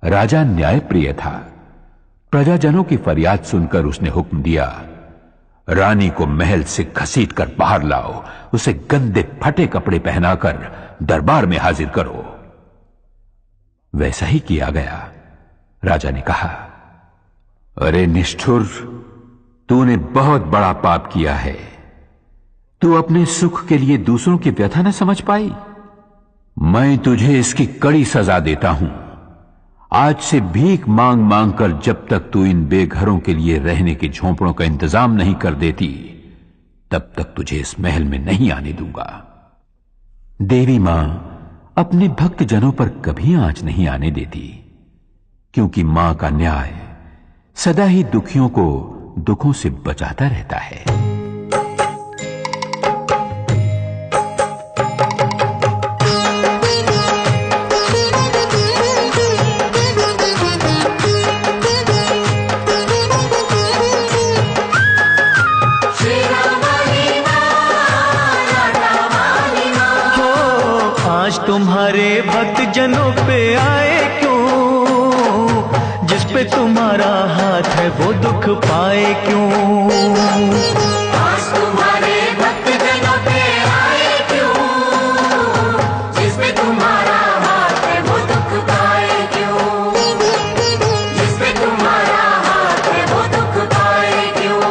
राजा न्यायप्रिय था। प्रजाजनों की फरियाद सुनकर उसने हुक्म दिया, रानी को महल से घसीटकर बाहर लाओ, उसे गंदे फटे कपड़े पहनाकर दरबार में हाजिर करो। वैसा ही किया गया। राजा ने कहा, अरे निष्ठुर, तूने बहुत बड़ा पाप किया है। तू अपने सुख के लिए दूसरों की व्यथा न समझ पाई। मैं तुझे इसकी कड़ी सजा देता हूं। आज से भीख मांग मांग कर जब तक तू इन बेघरों के लिए रहने के झोंपड़ों का इंतजाम नहीं कर देती, तब तक तुझे इस महल में नहीं आने दूंगा। देवी मां अपने भक्त जनों पर कभी आंच नहीं आने देती, क्योंकि मां का न्याय सदा ही दुखियों को दुखों से बचाता रहता है। तुम्हारे भक्त जनों पे आए क्यों, जिस पे तुम्हारा हाथ है वो दुख पाए क्यों। आज तुम्हारे भक्त जनों पे आए क्यों, जिस पे तुम्हारा हाथ है वो दुख पाए क्यों, जिस पे तुम्हारा हाथ है वो दुख पाए क्यों।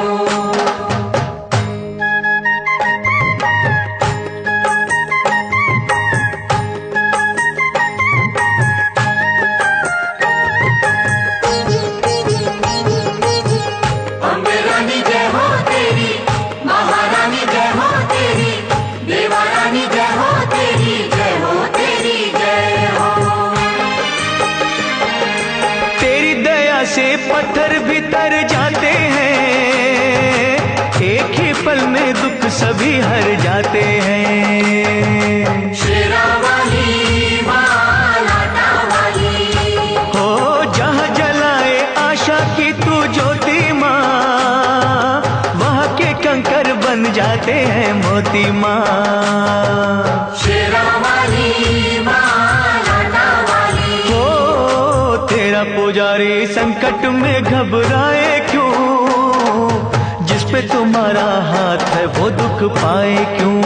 से पत्थर भी तर जाते हैं, एक ही पल में दुख सभी हर जाते हैं। शेरा वाली मां, लाटा वाली, हो जहां जलाए आशा की तू ज्योति मां, जाते हैं मोती माँ। शेरा वाली माँ लाटा वाली, हो तेरा पुजारी संकट में घबराए क्यों, जिस पे तुम्हारा हाथ है वो दुख पाए क्यों।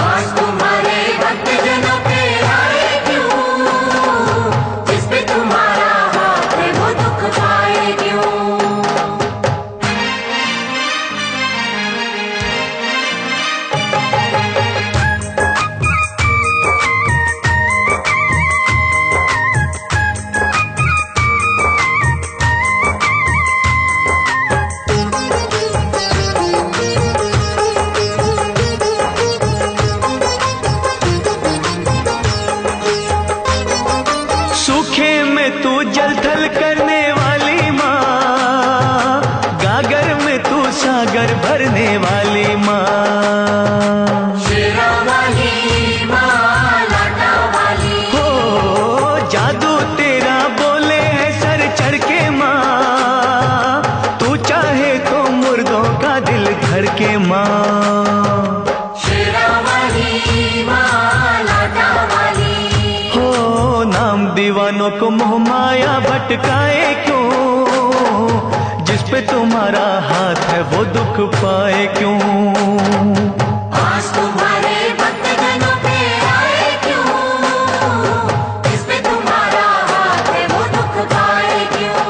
आज तुम्हारे भक्तजनों पे आए क्यों, जिस पे तुम्हारा हाथ है वो दुख पाए क्यों। सूखे में तू जल थल करने वाली माँ, गागर में तू सागर भरने वाली माँ। शेरा वाली माँ लाटा वाली, हो जादू तेरा बोले है सर चढ़ के माँ, तू चाहे तो मुर्दों का दिल धड़ के माँ। शेरा वाली माँ लाटा वाली, हो नाम दीवानों को मोह माया भटकाए क्यों, जिस पे तुम्हारा हाथ है वो दुख पाए क्यों। आज तुम्हारे भक्तजनों पे आए क्यों, जिस पे तुम्हारा हाथ है वो दुख पाए क्यों।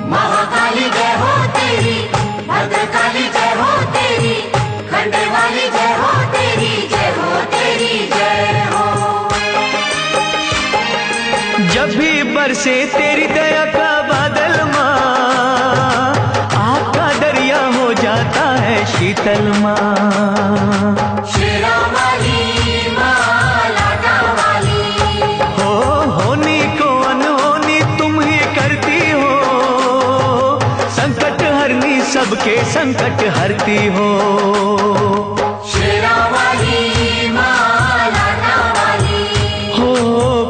महाकाली जय हो तेरी, भद्रकाली जय हो तेरी, खंडे वाली जय हो तेरी, जय हो तेरी जय हो। जब भी बरसे तेरी दया का बादल माँ, आग का दरिया हो जाता है शीतल माँ। शेरा वाली माँ लाटा वाली, हो होनी को अनहोनी तुम ही करती हो, संकट हरनी सबके संकट हरती हो। शेरा वाली माँ लाटा वाली, हो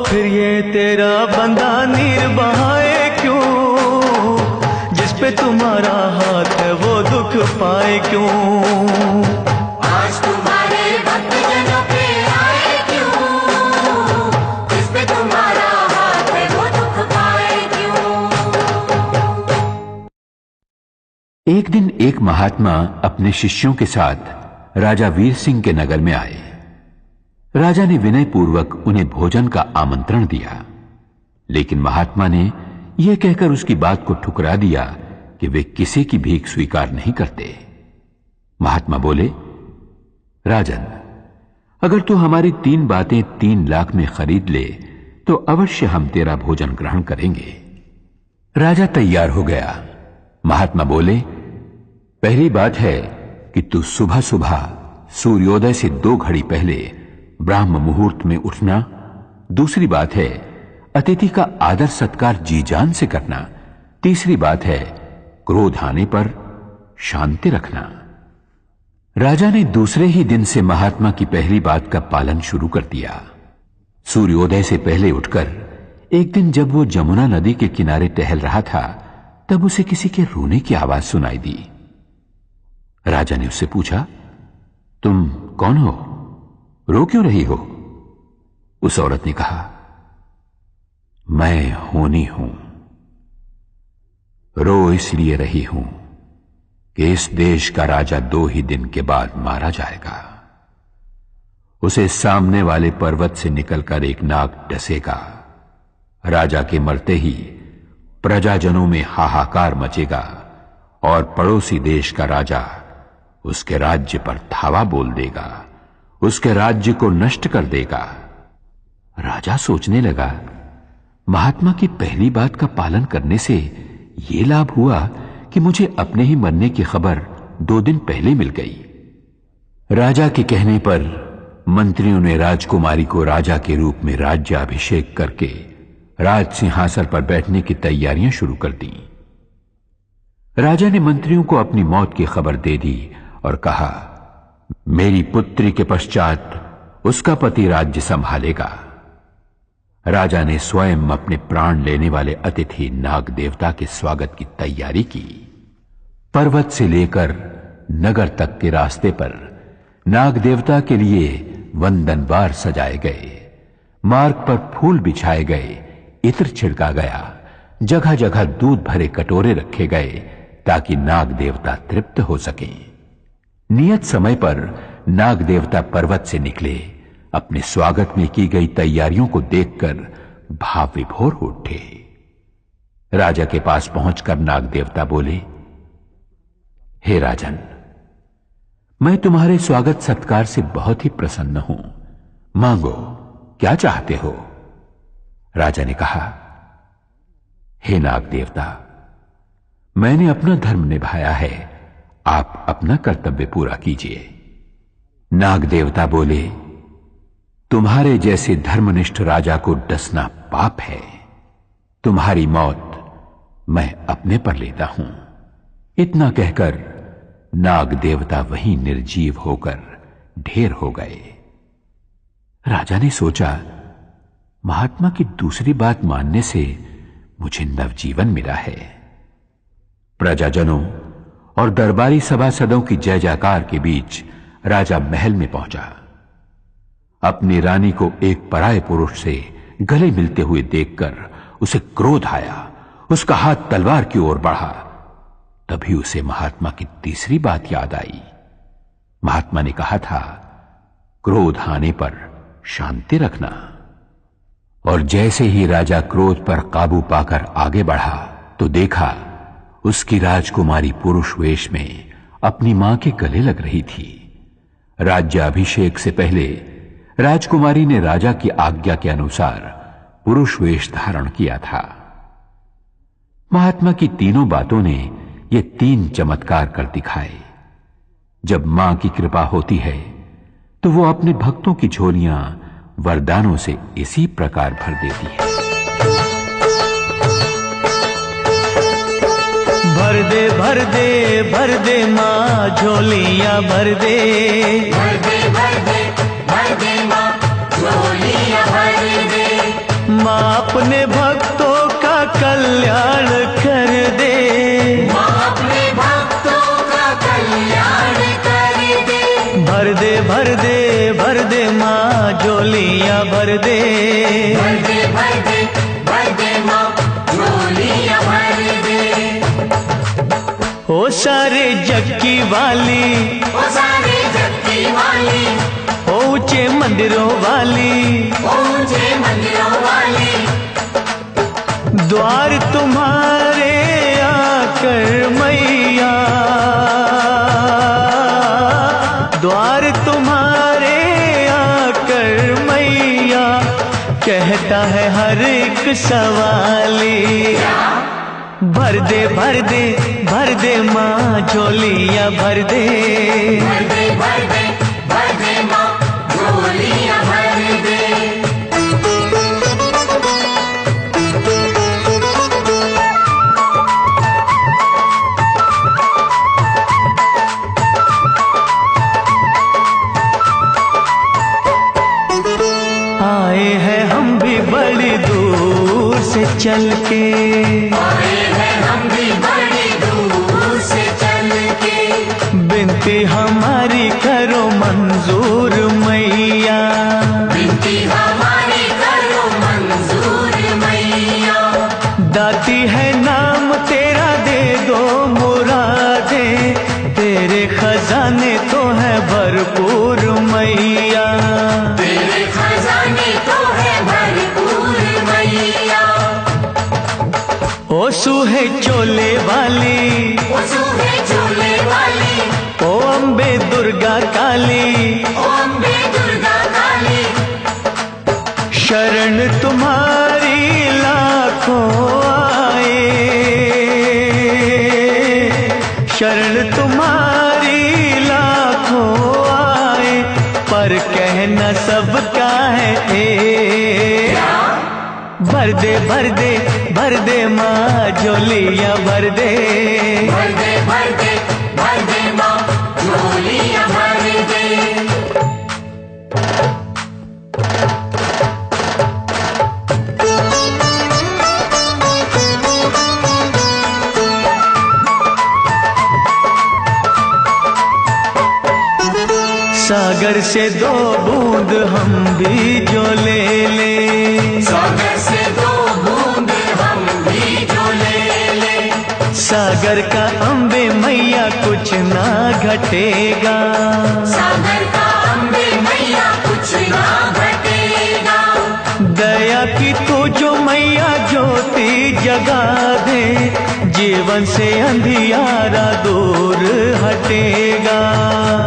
फिर ये तेरा बंदा नीर बहाए क्यों, जिस पे तुम्हारा हाथ है वो दुख पाए क्यों। आज तुम्हारे भक्तजनों पे आए क्यों, जिस पे तुम्हारा हाथ है वो दुख पाए क्यों। एक दिन एक महात्मा अपने शिष्यों के साथ राजा वीर सिंह के नगर में आए। राजा ने विनय पूर्वक उन्हें भोजन का आमंत्रण दिया, लेकिन महात्मा ने यह कहकर उसकी बात को ठुकरा दिया कि वे किसी की भीख स्वीकार नहीं करते। महात्मा बोले, राजन, अगर तू हमारी 3 बातें 3 लाख में खरीद ले तो अवश्य हम तेरा भोजन ग्रहण करेंगे। राजा तैयार हो गया। महात्मा बोले, पहली बात है कि तू सुबह सुबह सूर्योदय से 2 घड़ी पहले ब्राह्म मुहूर्त में उठना। दूसरी बात है अतिथि का आदर सत्कार जी जान से करना। तीसरी बात है क्रोध आने पर शांति रखना। राजा ने दूसरे ही दिन से महात्मा की पहली बात का पालन शुरू कर दिया। सूर्योदय से पहले उठकर एक दिन जब वो जमुना नदी के किनारे टहल रहा था, तब उसे किसी के रोने की आवाज सुनाई दी। राजा ने उससे पूछा, तुम कौन हो? रो क्यों रही हो? उस औरत ने कहा, मैं होनी हूं। रो इसलिए रही हूं कि इस देश का राजा 2 ही दिन के बाद मारा जाएगा। उसे सामने वाले पर्वत से निकलकर एक नाग डसेगा। राजा के मरते ही प्रजाजनों में हाहाकार मचेगा और पड़ोसी देश का राजा उसके राज्य पर धावा बोल देगा, उसके राज्य को नष्ट कर देगा। राजा सोचने लगा, महात्मा की पहली बात का पालन करने से यह लाभ हुआ कि मुझे अपने ही मरने की खबर 2 दिन पहले मिल गई। राजा के कहने पर मंत्रियों ने राजकुमारी को राजा के रूप में राज्याभिषेक करके राज सिंहासन पर बैठने की तैयारियां शुरू कर दी। राजा ने मंत्रियों को अपनी मौत की खबर दे दी और कहा, मेरी पुत्री के पश्चात उसका पति राज्य संभालेगा। राजा ने स्वयं अपने प्राण लेने वाले अतिथि नाग देवता के स्वागत की तैयारी की। पर्वत से लेकर नगर तक के रास्ते पर नाग देवता के लिए वंदनवार सजाए गए, मार्ग पर फूल बिछाए गए, इत्र छिड़का गया, जगह जगह दूध भरे कटोरे रखे गए ताकि नाग देवता तृप्त हो सके। नियत समय पर नाग देवता पर्वत से निकले, अपने स्वागत में की गई तैयारियों को देखकर भाव विभोर हो उठे। राजा के पास पहुंचकर नाग देवता बोले, हे राजन, मैं तुम्हारे स्वागत सत्कार से बहुत ही प्रसन्न हूं। मांगो, क्या चाहते हो? राजा ने कहा, हे नाग देवता, मैंने अपना धर्म निभाया है, आप अपना कर्तव्य पूरा कीजिए। नाग देवता बोले, तुम्हारे जैसे धर्मनिष्ठ राजा को डसना पाप है। तुम्हारी मौत मैं अपने पर लेता हूं। इतना कहकर नाग देवता वहीं निर्जीव होकर ढेर हो गए। राजा ने सोचा, महात्मा की दूसरी बात मानने से मुझे नवजीवन मिला है। प्रजाजनों और दरबारी सभासदों की जय जयकार के बीच राजा महल में पहुंचा। अपनी रानी को एक पराये पुरुष से गले मिलते हुए देखकर उसे क्रोध आया। उसका हाथ तलवार की ओर बढ़ा। तभी उसे महात्मा की तीसरी बात याद आई। महात्मा ने कहा था, क्रोध आने पर शांति रखना। और जैसे ही राजा क्रोध पर काबू पाकर आगे बढ़ा तो देखा उसकी राजकुमारी पुरुष वेश में अपनी मां के गले लग रही थी। राज्याभिषेक से पहले राजकुमारी ने राजा की आज्ञा के अनुसार पुरुष वेश धारण किया था। महात्मा की तीनों बातों ने ये 3 चमत्कार कर दिखाए। जब मां की कृपा होती है तो वो अपने भक्तों की झोलियां वरदानों से इसी प्रकार भर देती है। भर दे भर दे भर दे माँ झोलियां भर दे, भर दे भर दे भर दे माँ झोलियां भर दे। माँ अपने भक्तों का कल्याण कर दे, माँ अपने भक्तों का कल्याण कर दे। भर दे भर दे भर दे माँ झोलियां भर दे, भर दे भर दे भर दे माँ झोलियां भर दे। ओ सारे जग की वाली, ओ सारे जग की वाली, ओ ऊंचे मंदिरों वाली, ऊंचे मंदिरों वाली। द्वार तुम्हारे आकर मैया, द्वार तुम्हारे आकर मैया, कहता है हर एक सवाली। भर दे भर दे भर दे माँ झोलियां भर दे, भर दे भर दे भर दे माँ झोलियां भर दे। आए हैं हम भी बड़ी दूर से चल के, आए हैं हम भी बड़ी दूर से चल के। बिनती हमारी करो मंजूर मैया, बिनती हमारी करो मंजूर मैया। दाती है नाम तेरा दे दो मुरादे, तेरे खजाने तो है भरपूर मैया, तेरे खजाने तो है भरपूर मैया। ओ सूहे चोले वाली, ओ सूहे झोले वाली, ओ अम्बे दुर्गा काली, ओ अम्बे दुर्गा काली। शरण तुम्हारी लाखों आए, शरण तुम्हारी लाखों आए, पर कहना सबका है एक। भर दे भर दे भर दे माँ झोलियां भर दे, भर दे भर दे भर दे माँ झोलियां भर दे। सागर से 2 बूंद हम भी जो ले ले, सागर से 2 बूंद हम भी जो ले ले, सागर का अम्बे मैया कुछ ना घटेगा, सागर का अम्बे मैया कुछ ना घटेगा। दया की तू जो मैया ज्योति जगा दे, जीवन से अंधियारा दूर हटेगा,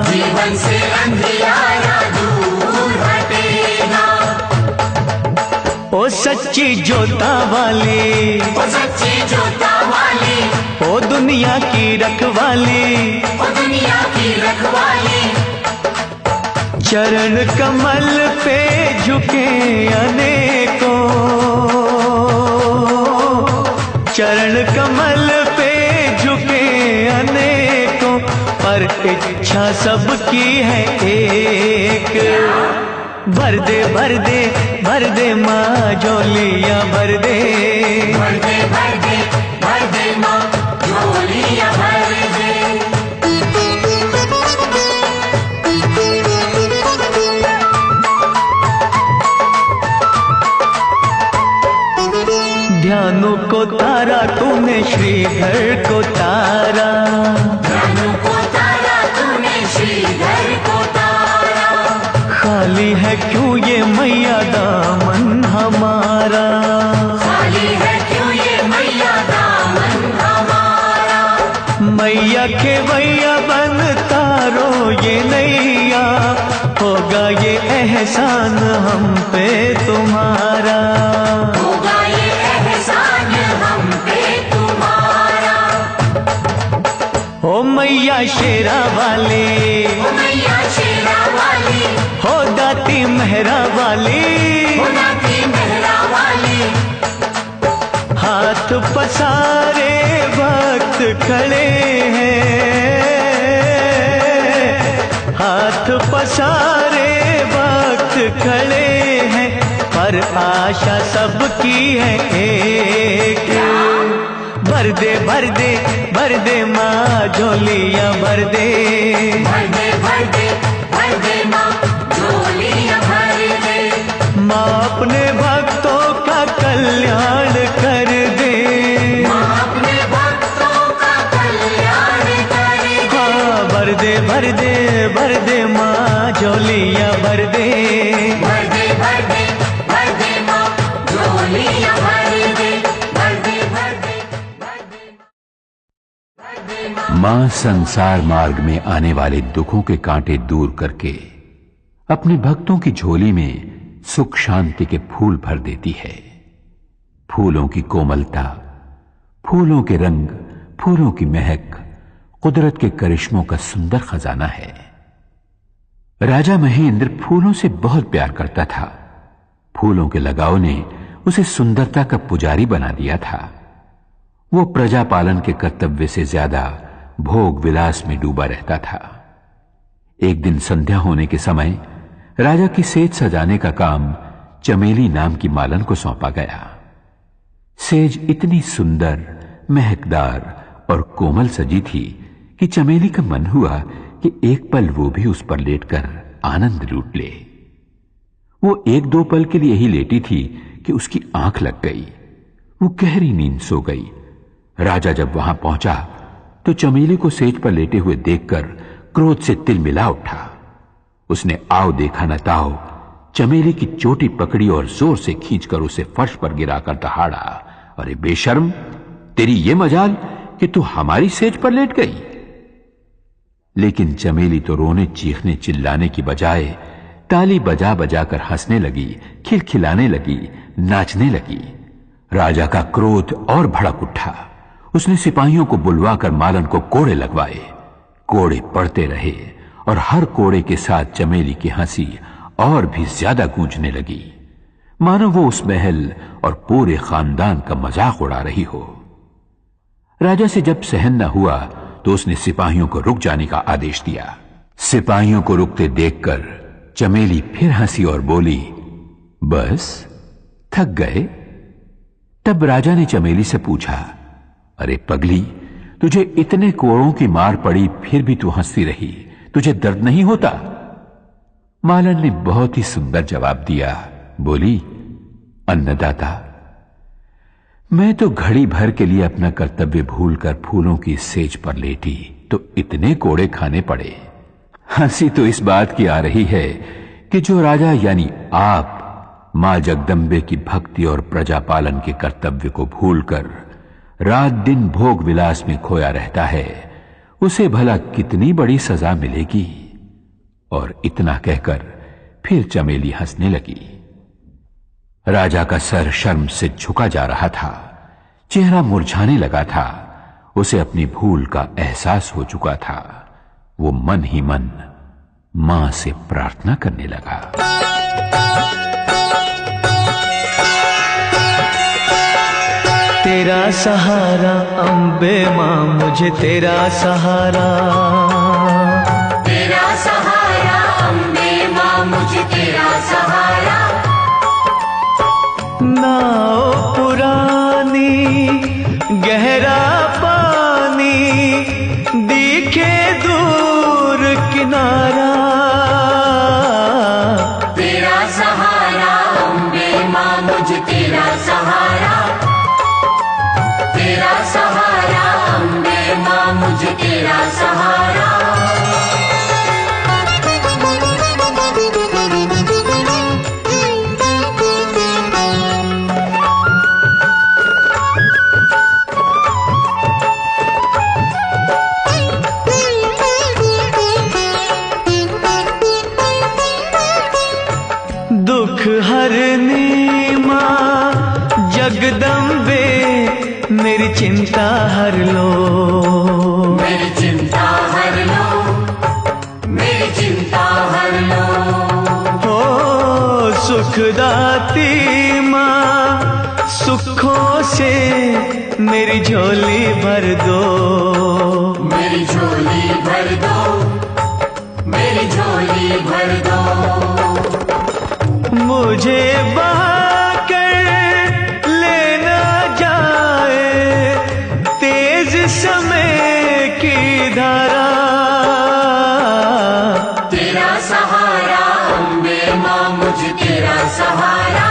जीवन से अंधियारा दूर हटेगा। ओ सच्ची जोता वाली, ओ सच्ची जोता वाली, ओ दुनिया की रखवाली, ओ दुनिया की रखवाली, चरण कमल पे झुके अनेकों, चरण कमल पे झुके अनेकों, पर इच्छा सबकी है एक। भर दे भर दे भर दे माँ झोलियाँ भर दे, भर दे भर दे भर दे माँ झोलियाँ भर दे। ध्यानों को तारा तूने श्रीधर को तारा, ध्यानों को तारा तूने श्रीधर को तारा, खाली है क्यों ये मैया दामन हमारा, खाली है क्यों ये मैया दामन हमारा। मैया के भैया बन तारो ये नैया, होगा ये एहसान हम पे तुम्हारा, होगा ये एहसान हम पे तुम्हारा। हो मैया शेरा वाली, ओ मैया शेरा वाली, हो दाती मेहरा वाली, ओ नाती मेहरा वाली, हाथ पसारे भक्त खड़े हैं, हाथ पसारे भक्त खड़े हैं, पर आशा सबकी है एक। भर दे भर दे भर दे माँ झोलियाँ भर दे, भर दे भर दे भर दे माँ झोलियाँ भर दे। माँ अपने भक्तों का कल्याण कर दे, माँ अपने भक्तों का कल्याण कर दे। हाँ भर दे भर दे भर दे माँ झोलियाँ भर दे, भर दे भर दे भर दे माँ झोलियाँ भर दे, भर दे भर दे भर दे भर दे माँ। मां संसार मार्ग में आने वाले दुखों के कांटे दूर करके अपने भक्तों की झोली में सुख शांति के फूल भर देती है। फूलों की कोमलता, फूलों के रंग, फूलों की महक कुदरत के करिश्मों का सुंदर खजाना है। राजा महेंद्र फूलों से बहुत प्यार करता था। फूलों के लगाव ने उसे सुंदरता का पुजारी बना दिया था। वो प्रजा पालन के कर्तव्य से ज्यादा भोग विलास में डूबा रहता था। एक दिन संध्या होने के समय राजा की सेज सजाने का काम चमेली नाम की मालन को सौंपा गया। सेज इतनी सुंदर, महकदार और कोमल सजी थी कि चमेली का मन हुआ कि एक पल वो भी उस पर लेटकर आनंद लूट ले। वो 1-2 पल के लिए ही लेटी थी कि उसकी आंख लग गई। वो गहरी नींद सो गई। राजा जब वहां पहुंचा तो चमेली को सेज पर लेटे हुए देखकर क्रोध से तिलमिला उठा। उसने आओ देखा न ताओ चमेली की चोटी पकड़ी और जोर से खींचकर उसे फर्श पर गिराकर दहाड़ा, अरे बेशर्म, तेरी ये मजाल कि तू हमारी सेज पर लेट गई। लेकिन चमेली तो रोने चीखने चिल्लाने की बजाय ताली बजा बजा कर हंसने लगी, खिलखिलाने लगी, नाचने लगी। राजा का क्रोध और भड़क उठा। उसने सिपाहियों को बुलवाकर मालन को कोड़े लगवाए। कोड़े पड़ते रहे और हर कोड़े के साथ चमेली की हंसी और भी ज्यादा गूंजने लगी, मानो वो उस महल और पूरे खानदान का मजाक उड़ा रही हो। राजा से जब सहन न हुआ तो उसने सिपाहियों को रुक जाने का आदेश दिया। सिपाहियों को रुकते देखकर चमेली फिर हंसी और बोली, बस थक गए? तब राजा ने चमेली से पूछा, अरे पगली, तुझे इतने कोड़ों की मार पड़ी फिर भी तू हंसती रही, तुझे दर्द नहीं होता? मालन ने बहुत ही सुंदर जवाब दिया। बोली, अन्नदाता, मैं तो घड़ी भर के लिए अपना कर्तव्य भूलकर फूलों की सेज पर लेटी तो इतने कोड़े खाने पड़े। हंसी तो इस बात की आ रही है कि जो राजा यानी आप मां जगदम्बे की भक्ति और प्रजा पालन के कर्तव्य को भूलकर रात दिन भोग विलास में खोया रहता है, उसे भला कितनी बड़ी सजा मिलेगी। और इतना कहकर फिर चमेली हंसने लगी। राजा का सर शर्म से झुका जा रहा था, चेहरा मुरझाने लगा था। उसे अपनी भूल का एहसास हो चुका था। वो मन ही मन मां से प्रार्थना करने लगा। तेरा सहारा अम्बे मां, मुझे तेरा सहारा। तेरा सहारा अम्बे मां, मुझे तेरा सहारा। नाव पुरानी गहरा पानी, दिखे दूर किनारा। तेरा सहारा अम्बे मां, मुझे तेरा सहारा। तेरा सहारा अम्बे मां, मुझे तेरा सहारा। दुख हरनी मां जगदम्बे, मेरी चिंता हर लो। मेरी चिंता हर लो, मेरी चिंता हर लो। हो सुखदाती मां, सुखों से मेरी झोली भर दो। मेरी झोली भर दो, मेरी झोली भर दो। मुझे बहाकर लेना जाए तेज समय की धारा। तेरा सहारा अम्बे मां, मुझे तेरा सहारा।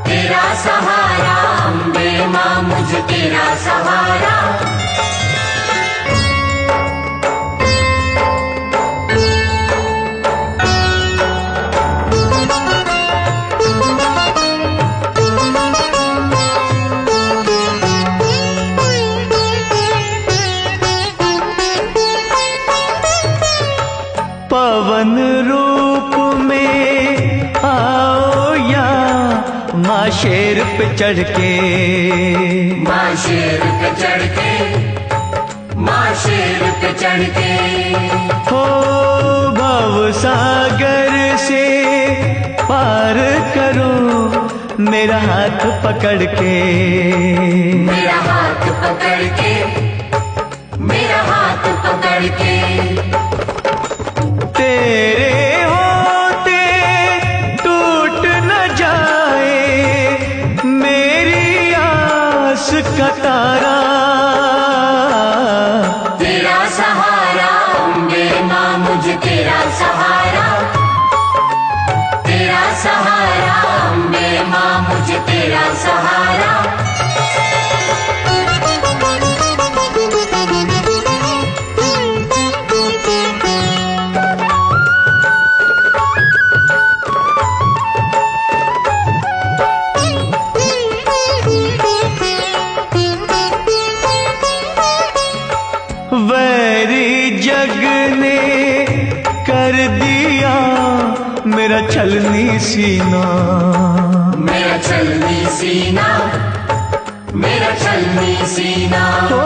तेरा सहारा अम्बे मां, मुझे तेरा सहारा। पवन रूप में आओ या माँ शेर पे चढ़ के। माँ शेर पे चढ़ के, माँ शेर पे चढ़ के। हो भव सागर से पार करो मेरा हाथ पकड़ के। मेरा हाथ पकड़ के, मेरा हाथ पकड़ के। तेरे होते टूट न जाए मेरी आस का तारा। तेरा सहारा अम्बे मां, मुझे तेरा सहारा। तेरा सहारा अम्बे मां, मुझे तेरा सहारा। वैरी जग ने कर दिया मेरा छलनी सीना। मेरा छलनी सीना, मेरा छलनी सीना। हो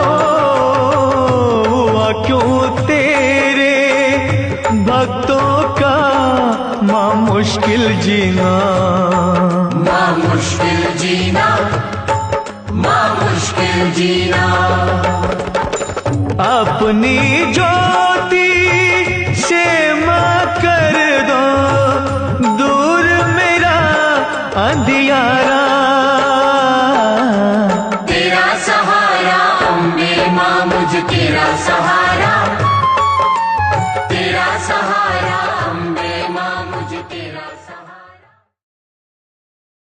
हुआ क्यों तेरे भक्तों का माँ मुश्किल जीना। माँ मुश्किल जीना, माँ मुश्किल जीना। अपनी ज्योति से माँ कर दो दूर मेरा अंधियारा। तेरा सहारा अम्बे मां, मुझे तेरा सहारा।